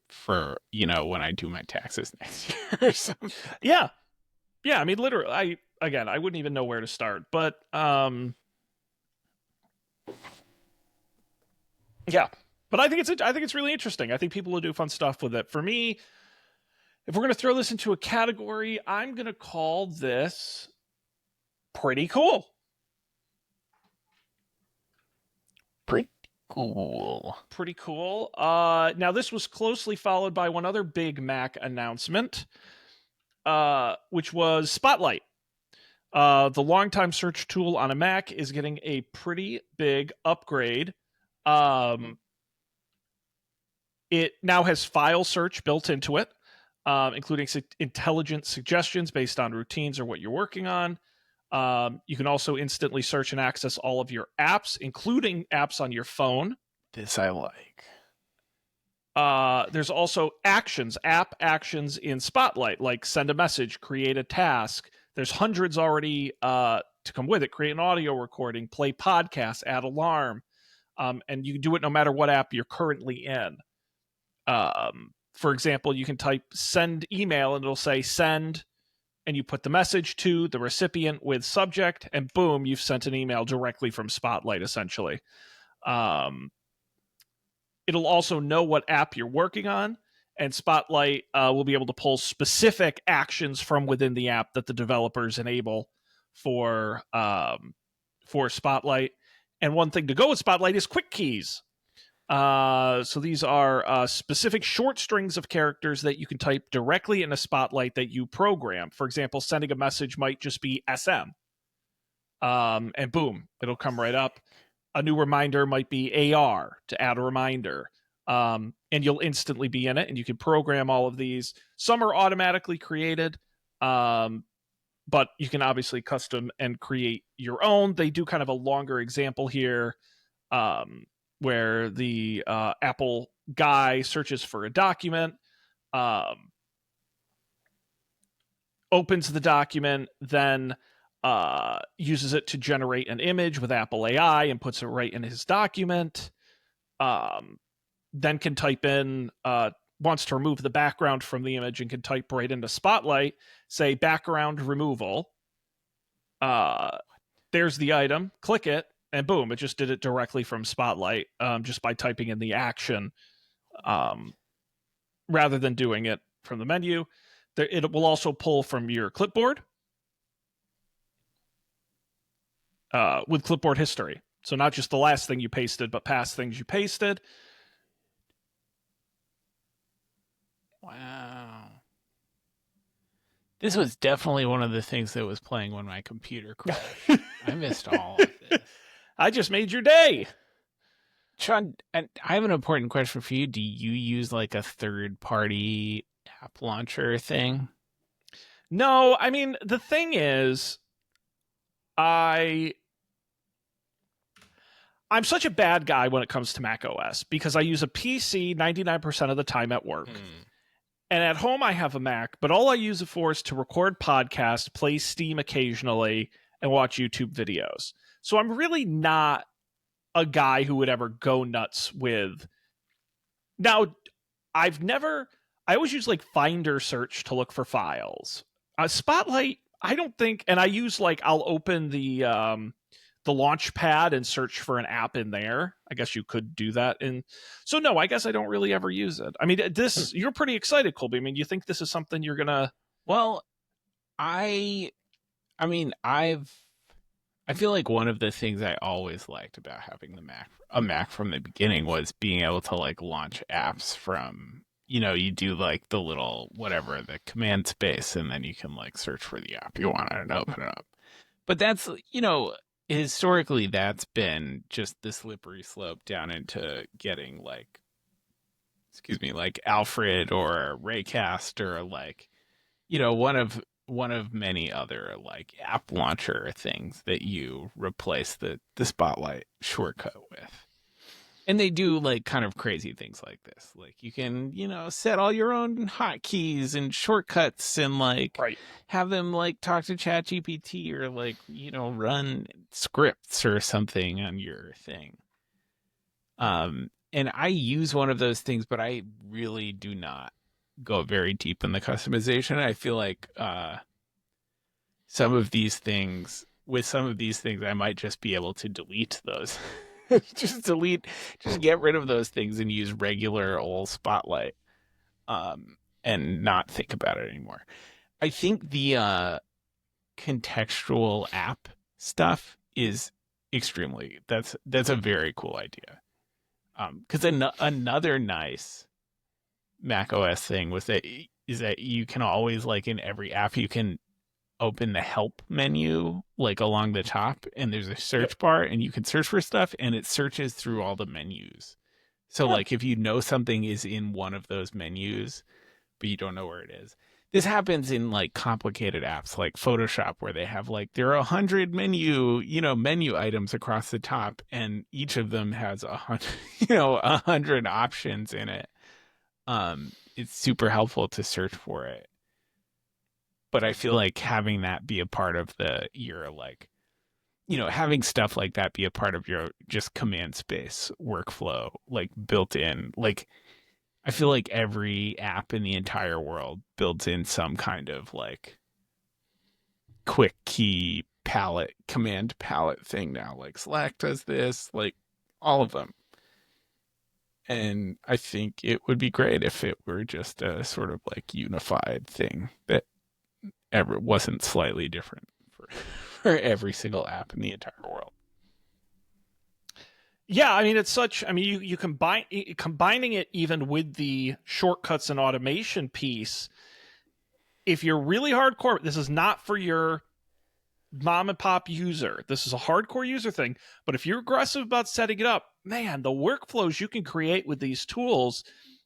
for, when I do my taxes next year or something. Yeah. I mean, literally, I wouldn't even know where to start, but yeah. But I think it's really interesting. I think people will do fun stuff with it. For me, if we're going to throw this into a category, I'm going to call this pretty cool. Pretty cool. Now, this was closely followed by one other big Mac announcement, which was Spotlight. The longtime search tool on a Mac is getting a pretty big upgrade. It now has file search built into it, including intelligent suggestions based on routines or what you're working on. You can also instantly search and access all of your apps, including apps on your phone. This I like. There's also app actions in Spotlight, like send a message, create a task. There's hundreds already to come with it. Create an audio recording, play podcasts, add alarm. And you can do it no matter what app you're currently in. For example, you can type send email and it'll say send, and you put the message to the recipient with subject, and boom, you've sent an email directly from Spotlight, essentially. It'll also know what app you're working on, and Spotlight will be able to pull specific actions from within the app that the developers enable for Spotlight. And one thing to go with Spotlight is quick keys. So these are specific short strings of characters that you can type directly in a Spotlight that you program. For example, sending a message might just be SM. And boom, it'll come right up. A new reminder might be AR, to add a reminder. And you'll instantly be in it, and you can program all of these. Some are automatically created, but you can obviously custom and create your own. They do kind of a longer example here, where the Apple guy searches for a document, opens the document, then uses it to generate an image with Apple AI and puts it right in his document. Then can type in, wants to remove the background from the image, and can type right into Spotlight, say background removal. There's the item, click it, and boom, it just did it directly from Spotlight, just by typing in the action, rather than doing it from the menu. It will also pull from your clipboard with clipboard history. So not just the last thing you pasted, but past things you pasted. Wow. This was definitely one of the things that was playing when my computer crashed. I missed all of this. I just made your day. Sean, I have an important question for you. Do you use like a third-party app launcher thing? No, I mean, the thing is, I'm such a bad guy when it comes to macOS, because I use a PC 99% of the time at work. And at home, I have a Mac, but all I use it for is to record podcasts, play Steam occasionally, and watch YouTube videos. So I'm really not a guy who would ever go nuts with. Now, I've never I always use like Finder search to look for files. Spotlight, I don't think, and I use like I'll open the launch pad and search for an app in there. I guess you could do that. And so no, I guess I don't really ever use it. I mean, this you're pretty excited, Colby. I mean, you think this is something you're gonna? Well, I mean, I feel like one of the things I always liked about having a Mac from the beginning was being able to like launch apps from, you do like the little whatever, the command space, and then you can like search for the app you want and open it up. But that's, historically that's been just the slippery slope down into getting like, excuse me, like Alfred or Raycast or like, one of many other like app launcher things that you replace the Spotlight shortcut with. And they do like kind of crazy things like this. Like you can, set all your own hotkeys and shortcuts and like Right. have them like talk to ChatGPT or like, run scripts or something on your thing. And I use one of those things, but I really do not go very deep in the customization. I feel like some of these things, I might just be able to delete those. just get rid of those things and use regular old Spotlight, and not think about it anymore. I think the contextual app stuff is that's a very cool idea. Because another nice macOS thing is that you can always, like in every app, you can open the help menu like along the top, and there's a search bar, and you can search for stuff, and it searches through all the menus. So like if you know something is in one of those menus, but you don't know where it is. This happens in like complicated apps like Photoshop, where they have like there are 100 menu items across the top, and each of them has 100 options in it. It's super helpful to search for it. But I feel like having that be a part of your like, having stuff like that be a part of your just command space workflow, like built in, like I feel like every app in the entire world builds in some kind of like quick key command palette thing now. Like Slack does this, like all of them. And I think it would be great if it were just a sort of like unified thing that ever wasn't slightly different for every single app in the entire world. Yeah, I mean you combining it even with the shortcuts and automation piece. If you're really hardcore, this is not for your mom and pop user. This is a hardcore user thing. But if you're aggressive about setting it up, man, the workflows you can create with these tools,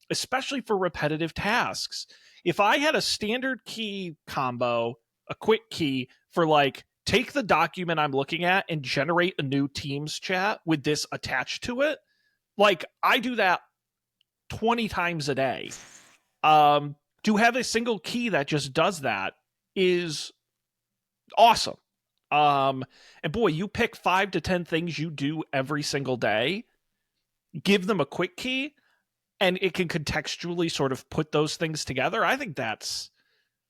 especially for repetitive tasks. If I had a standard key combo, a quick key for like take the document I'm looking at and generate a new Teams chat with this attached to it, like I do that 20 times a day. To have a single key that just does that is awesome. And boy, you pick 5 to 10 things you do every single day, give them a quick key, and it can contextually sort of put those things together. I think that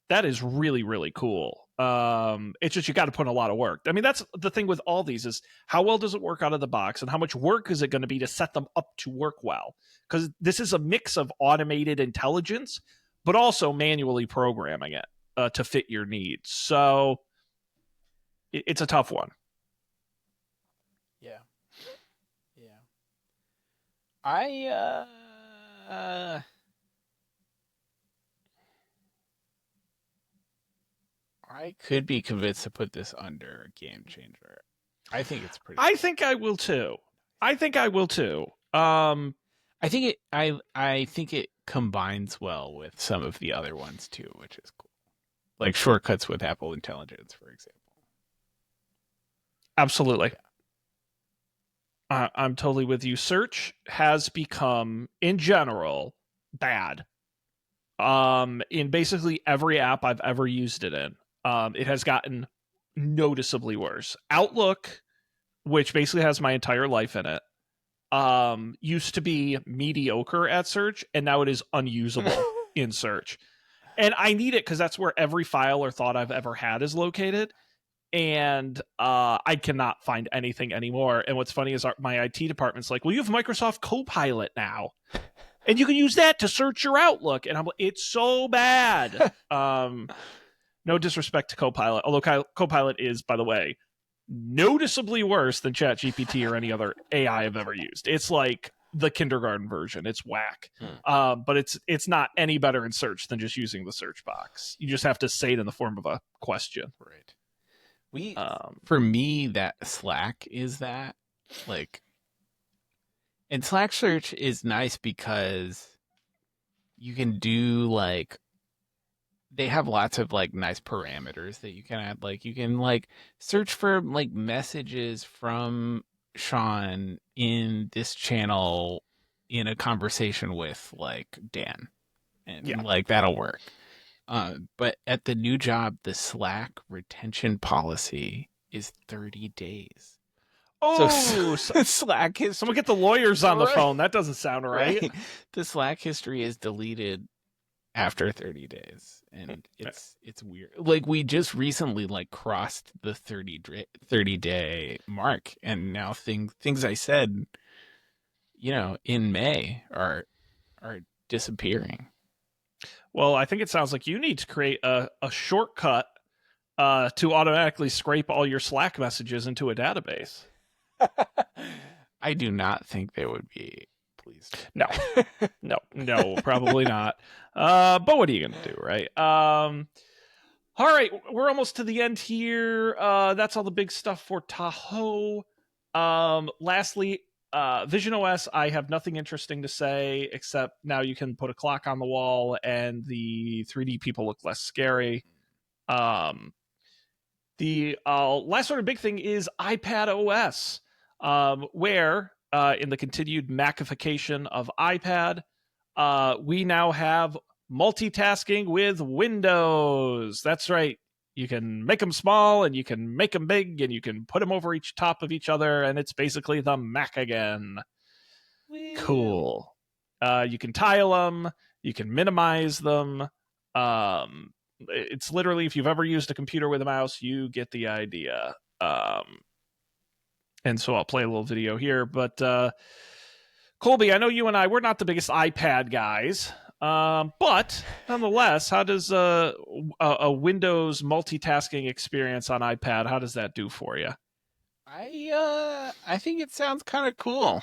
is really, really cool. It's just you got to put in a lot of work. I mean, that's the thing with all these is how well does it work out of the box, and how much work is it going to be to set them up to work well? Because this is a mix of automated intelligence, but also manually programming it to fit your needs. So it's a tough one. Yeah. I could be convinced to put this under a game changer. I think it's pretty. I think I will too. I think it combines well with some of the other ones too, which is cool. Like shortcuts with Apple Intelligence, for example. Absolutely. I'm totally with you. Search has become, in general, bad. In basically every app I've ever used it in, it has gotten noticeably worse. Outlook, which basically has my entire life in it, used to be mediocre at search, and now it is unusable. in search. And I need it because that's where every file or thought I've ever had is located. And I cannot find anything anymore. And what's funny is my IT department's like, well, you have Microsoft Copilot now. And you can use that to search your Outlook. And I'm like, it's so bad. No disrespect to Copilot, although Copilot is, by the way, noticeably worse than ChatGPT or any other AI I've ever used. It's like the kindergarten version. It's whack. But it's not any better in search than just using the search box. You just have to say it in the form of a question. Right. For me, that Slack is that, like, and Slack search is nice because you can do, like, they have lots of, like, nice parameters that you can add. Like, you can, like, search for, like, messages from Sean in this channel in a conversation with, like, Dan. And, like, that'll work. But at the new job, the Slack retention policy is 30 days. Oh, so Slack history. Someone get the lawyers on the phone. That doesn't sound right. The Slack history is deleted after 30 days, and it's weird. Like, we just recently, like, crossed the 30-day mark, and now things I said, you know, in May are disappearing. Well, I think it sounds like you need to create a shortcut to automatically scrape all your Slack messages into a database. I do not think they would be pleased. No, probably not. But what are you going to do, right? All right, we're almost to the end here. That's all the big stuff for Tahoe. Lastly, Vision OS, I have nothing interesting to say, except now you can put a clock on the wall and the 3D people look less scary. The last sort of big thing is iPadOS, where in the continued Macification of iPad, we now have multitasking with windows. That's right. You can make them small and you can make them big and you can put them over each top of each other, and it's basically the Mac again. Whee! Cool. You can tile them. You can minimize them. It's literally, if you've ever used a computer with a mouse, you get the idea. And so I'll play a little video here. But Colby, I know you and I, we're not the biggest iPad guys. But nonetheless, how does a Windows multitasking experience on iPad, how does that do for you? I think it sounds kind of cool.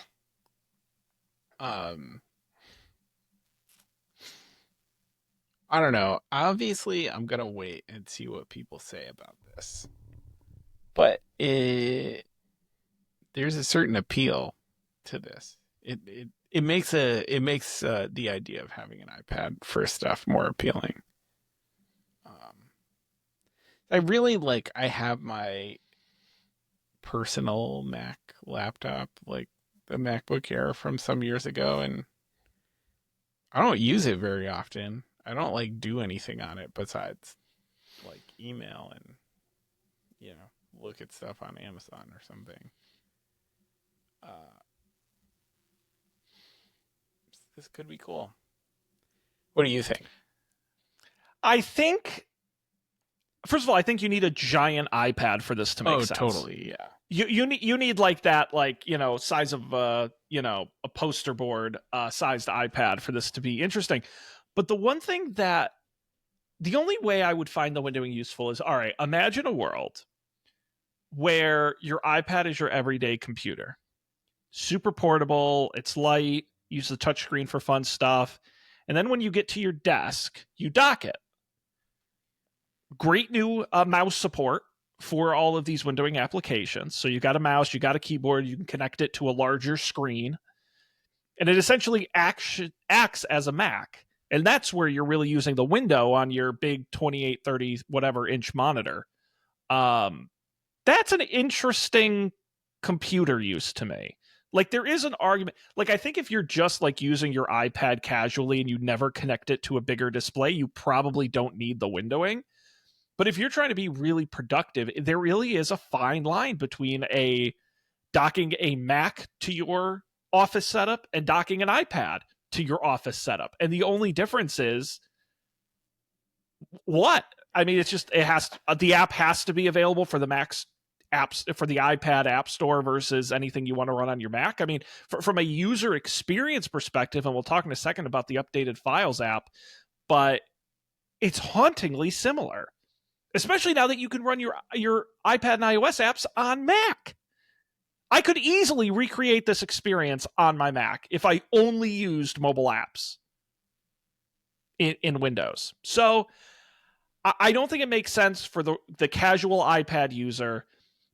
I don't know. Obviously, I'm going to wait and see what people say about this. But there's a certain appeal to this. It makes the idea of having an iPad for stuff more appealing. I really I have my personal Mac laptop, like the MacBook Air from some years ago, and I don't use it very often. I don't do anything on it besides email and look at stuff on Amazon or something. This could be cool. What do you think? I think, first of all, I think you need a giant iPad for this to make sense. Oh, totally, yeah. You need that size of a poster board sized iPad for this to be interesting. But the only way I would find the windowing useful is, all right, imagine a world where your iPad is your everyday computer. Super portable, it's light, use the touchscreen for fun stuff. And then when you get to your desk, you dock it. Great new mouse support for all of these windowing applications. So you got a mouse, you got a keyboard, you can connect it to a larger screen. And it essentially acts as a Mac. And that's where you're really using the window on your big 28, 30, whatever inch monitor. That's an interesting computer use to me. There is an argument. I think if you're just using your iPad casually and you never connect it to a bigger display, you probably don't need the windowing. But if you're trying to be really productive, there really is a fine line between docking a Mac to your office setup and docking an iPad to your office setup. And the only difference is what? I mean, it's just the app has to be available for the Mac's apps, for the iPad App Store versus anything you want to run on your Mac. I mean, from a user experience perspective, and we'll talk in a second about the updated Files app, but it's hauntingly similar, especially now that you can run your iPad and iOS apps on Mac. I could easily recreate this experience on my Mac if I only used mobile apps in Windows. So I don't think it makes sense for the casual iPad user,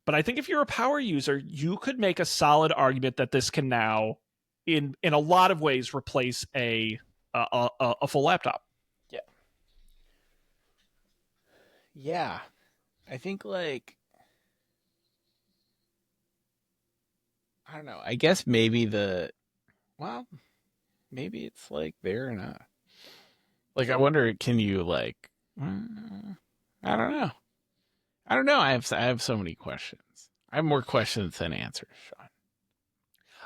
but I think if you're a power user, you could make a solid argument that this can now, in a lot of ways, replace a full laptop. Yeah. Yeah. I think, like, I don't know. I guess maybe maybe it's like there or not. Like, I wonder, can you, like, I don't know. I don't know. I have so many questions. I have more questions than answers, Sean.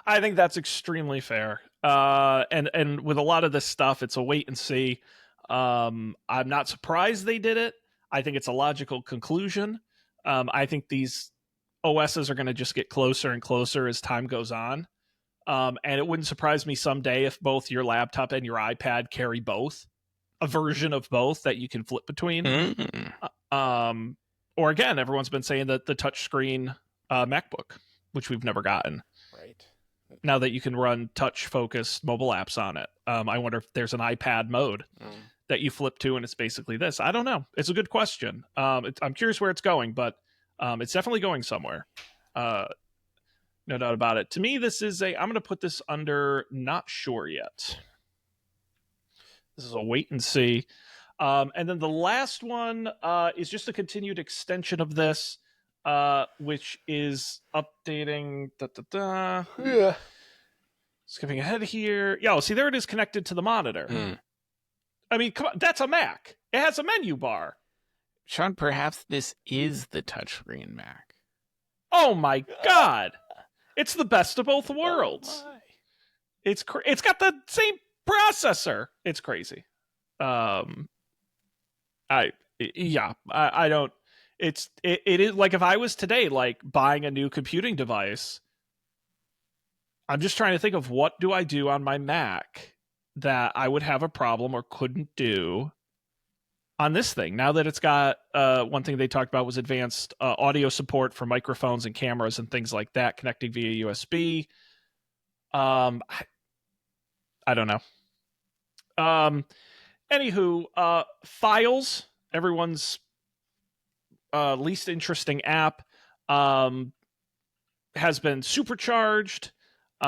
I think that's extremely fair. And with a lot of this stuff, it's a wait and see. I'm not surprised they did it. I think it's a logical conclusion. I think these OSs are going to just get closer and closer as time goes on. And it wouldn't surprise me someday if both your laptop and your iPad carry both, a version of both that you can flip between. Or again, everyone's been saying that the touchscreen MacBook, which we've never gotten. Right. Now that you can run touch-focused mobile apps on it. I wonder if there's an iPad mode that you flip to, and it's basically this. I don't know. It's a good question. I'm curious where it's going, but it's definitely going somewhere. No doubt about it. To me, this is I'm going to put this under not sure yet. This is a wait and see. And then the last one is just a continued extension of this, which is updating. Yeah. Skipping ahead here. Yeah, see, there it is connected to the monitor. I mean, come on, that's a Mac. It has a menu bar. Sean, perhaps this is the touchscreen Mac. Oh my God. It's the best of both worlds. Oh it's got the same processor. It's crazy. I don't. It is like if I was today, like buying a new computing device. I'm just trying to think of what do I do on my Mac that I would have a problem or couldn't do on this thing. Now that it's got one thing they talked about was advanced audio support for microphones and cameras and things like that, connecting via USB. I don't know. Anywho, Files, everyone's least interesting app, has been supercharged. You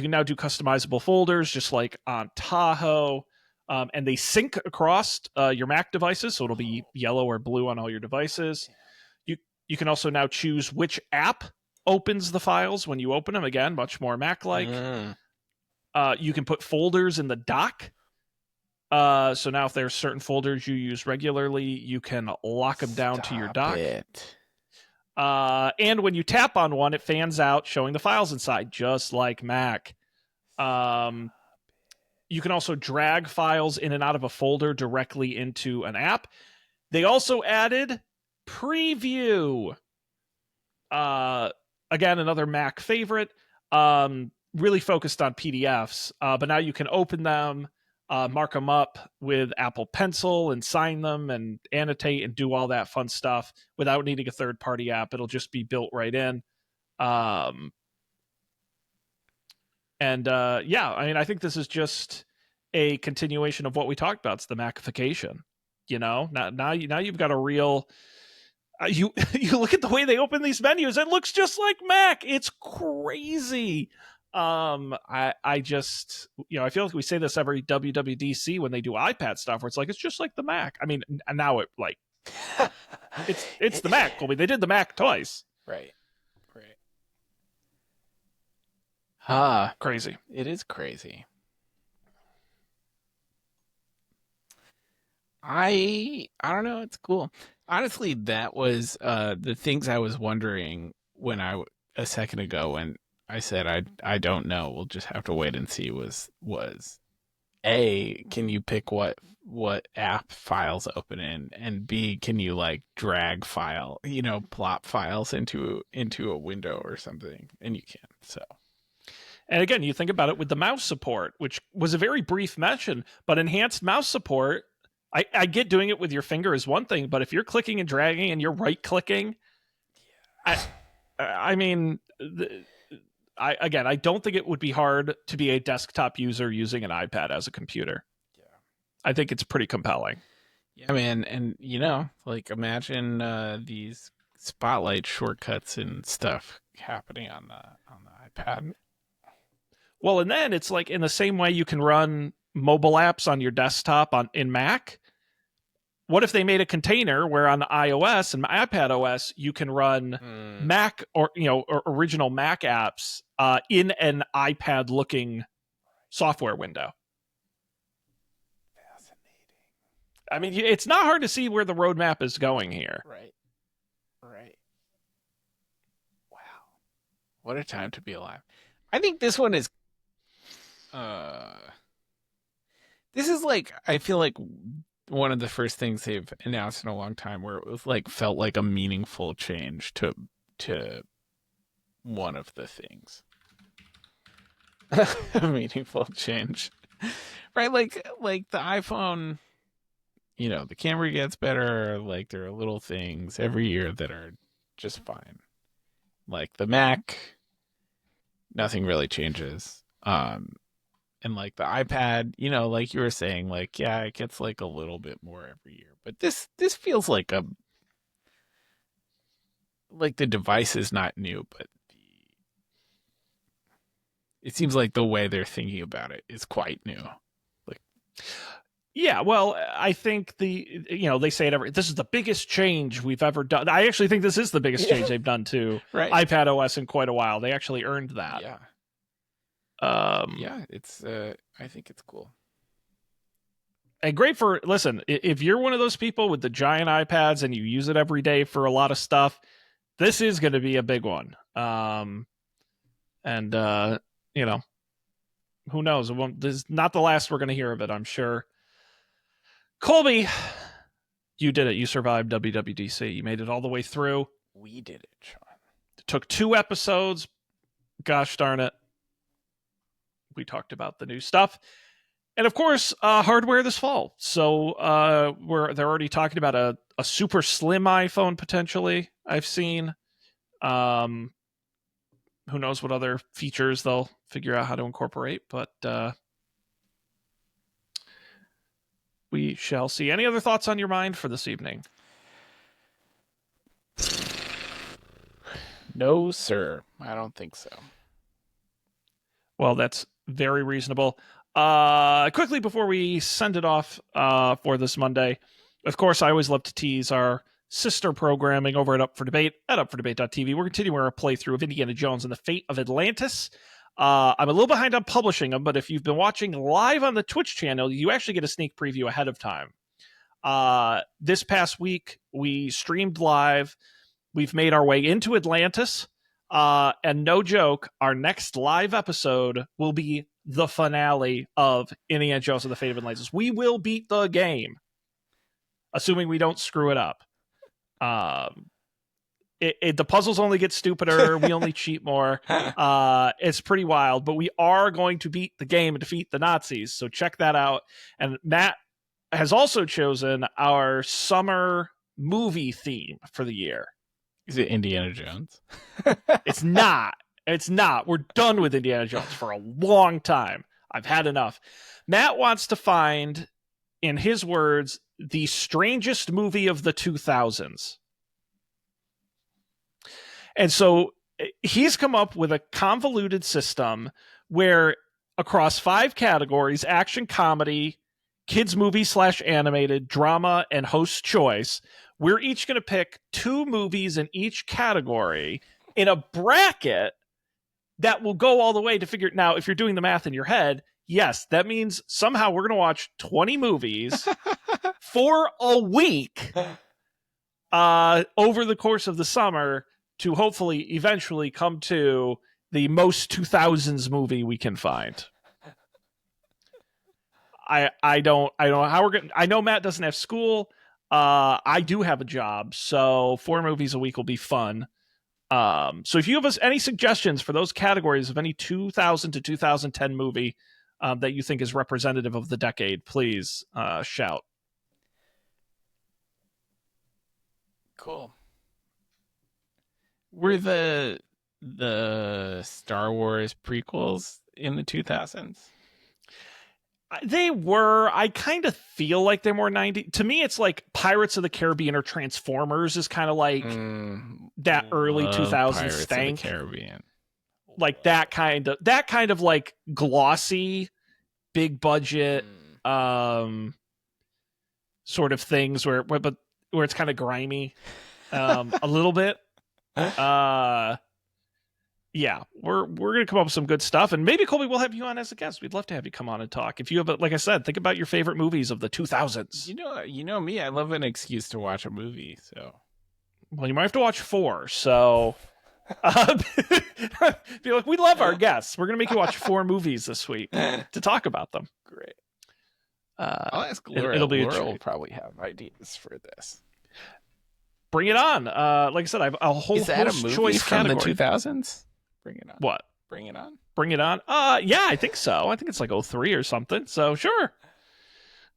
can now do customizable folders just like on Tahoe. And they sync across your Mac devices, so it'll be yellow or blue on all your devices. You can also now choose which app opens the files when you open them. Again, much more Mac-like. You can put folders in the dock. So now if there's certain folders you use regularly, you can lock them down to your dock. And when you tap on one, it fans out, showing the files inside, just like Mac. You can also drag files in and out of a folder directly into an app. They also added Preview. Again, another Mac favorite. Really focused on PDFs. But now you can open them, mark them up with Apple Pencil and sign them and annotate and do all that fun stuff without needing a third-party app. It'll just be built right in. I mean, I think this is just a continuation of what we talked about. It's the Macification. You know, now you've got a real. You look at the way they open these menus. It looks just like Mac. It's crazy. I just, I feel like we say this every WWDC when they do iPad stuff, where it's like it's just like the Mac. I mean, and now it like it's the Mac. Colby, they did the Mac twice. Right. Crazy. It is crazy. I don't know. It's cool. Honestly, that was the things I was wondering when a second ago when I said I don't know. We'll just have to wait and see. Was A, can you pick what app files open in, and B, can you like drag plop files into a window or something, and you can. So, and again, you think about it with the mouse support, which was a very brief mention, but enhanced mouse support. I get doing it with your finger is one thing, but if you're clicking and dragging and you're right clicking, I mean, I don't think it would be hard to be a desktop user using an iPad as a computer. Yeah, I think it's pretty compelling. Yeah, man, and like imagine these spotlight shortcuts and stuff happening on the iPad. Well, and then it's like in the same way you can run mobile apps on your desktop in Mac. What if they made a container where on iOS and iPadOS you can run Mac or original Mac apps in an iPad-looking software window? Fascinating. I mean, it's not hard to see where the roadmap is going here. Right. Wow. What a time to be alive. I think this one is this is like, I feel like one of the first things they've announced in a long time where it was like felt like a meaningful change to one of the things. A meaningful change. Right? Like the iPhone, the camera gets better, like there are little things every year that are just fine. Like the Mac, nothing really changes. And like the iPad, like you were saying, like, yeah, it gets like a little bit more every year. But this feels like the device is not new, but it seems like the way they're thinking about it is quite new. Like, yeah, well, I think they say it this is the biggest change we've ever done. I actually think this is the biggest change they've done to iPadOS in quite a while. They actually earned that. Yeah. It's I think it's cool. And great listen, if you're one of those people with the giant iPads and you use it every day for a lot of stuff, this is going to be a big one. Who knows? This is not the last we're going to hear of it, I'm sure. Colby, you did it. You survived WWDC. You made it all the way through. We did it, Sean. It took 2 episodes. Gosh darn it. We talked about the new stuff. And of course, hardware this fall. So they're already talking about a super slim iPhone potentially, I've seen. Who knows what other features they'll figure out how to incorporate, but we shall see. Any other thoughts on your mind for this evening? No, sir. I don't think so. Well, that's very reasonable. Quickly before we send it off for this Monday, of course, I always love to tease our sister programming over at Up for Debate at upfordebate.tv. We're continuing our playthrough of Indiana Jones and the Fate of Atlantis. I'm a little behind on publishing them, but if you've been watching live on the Twitch channel, you actually get a sneak preview ahead of time. This past week, we streamed live. We've made our way into Atlantis. And no joke, our next live episode will be the finale of Indiana Jones and the Fate of Atlantis. We will beat the game, assuming we don't screw it up. The puzzles only get stupider. We only cheat more. It's pretty wild, but we are going to beat the game and defeat the Nazis. So check that out. And Matt has also chosen our summer movie theme for the year. Is it Indiana Jones? It's not. It's not. We're done with Indiana Jones for a long time. I've had enough. Matt wants to find, in his words, the strangest movie of the 2000s. And so he's come up with a convoluted system where across 5 categories, action, comedy, kids movie / animated, drama, and host choice, we're each going to pick 2 movies in each category in a bracket that will go all the way to figure. Now, if you're doing the math in your head, yes, that means somehow we're going to watch 20 movies for a week over the course of the summer to hopefully eventually come to the most 2000s movie we can find. I don't know how we're going. I know Matt doesn't have school. I do have a job, so 4 movies a week will be fun. So if you have any suggestions for those categories of any 2000 to 2010 movie that you think is representative of the decade, please shout. Cool. Were the Star Wars prequels in the 2000s? They were. I kind of feel like they're more 90. To me, it's like Pirates of the Caribbean or Transformers is kind of like that early 2000s Pirates stank. of the Caribbean. Like that kind of like glossy, big budget, sort of things where it's kind of grimy, a little bit. Yeah, we're gonna come up with some good stuff, and maybe Colby, we'll have you on as a guest. We'd love to have you come on and talk. If you have, like I said, think about your favorite movies of the 2000s. You know me. I love an excuse to watch a movie. So, well, you might have to watch 4. So, be like, we love our guests. We're gonna make you watch 4 movies this week to talk about them. Great. I'll ask Laura. It'll be Laura will probably have ideas for this. Bring it on. Like I said, I have a whole Is that a movie choice from category. the 2000s? Bring it on. What? Bring it on. Bring it on. Yeah, I think so. I think it's like 03 or something. So sure.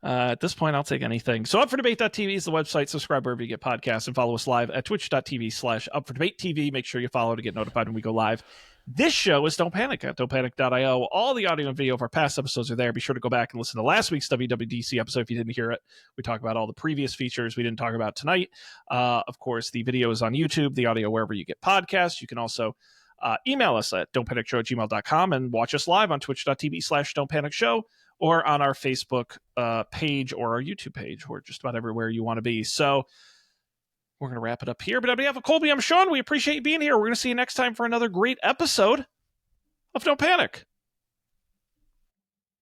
At this point, I'll take anything. So UpForDebate.tv is the website. Subscribe wherever you get podcasts and follow us live at twitch.tv/UpForDebateTV. Make sure you follow to get notified when we go live. This show is Don't Panic at don'tpanic.io. All the audio and video of our past episodes are there. Be sure to go back and listen to last week's WWDC episode if you didn't hear it. We talk about all the previous features we didn't talk about tonight. Of course, the video is on YouTube, the audio wherever you get podcasts. You can also email us at don'tpanicshow@gmail.com and watch us live on twitch.tv/don'tpanicshow or on our Facebook page or our YouTube page or just about everywhere you want to be. So we're going to wrap it up here. But on behalf of Colby, I'm Sean. We appreciate you being here. We're going to see you next time for another great episode of Don't Panic.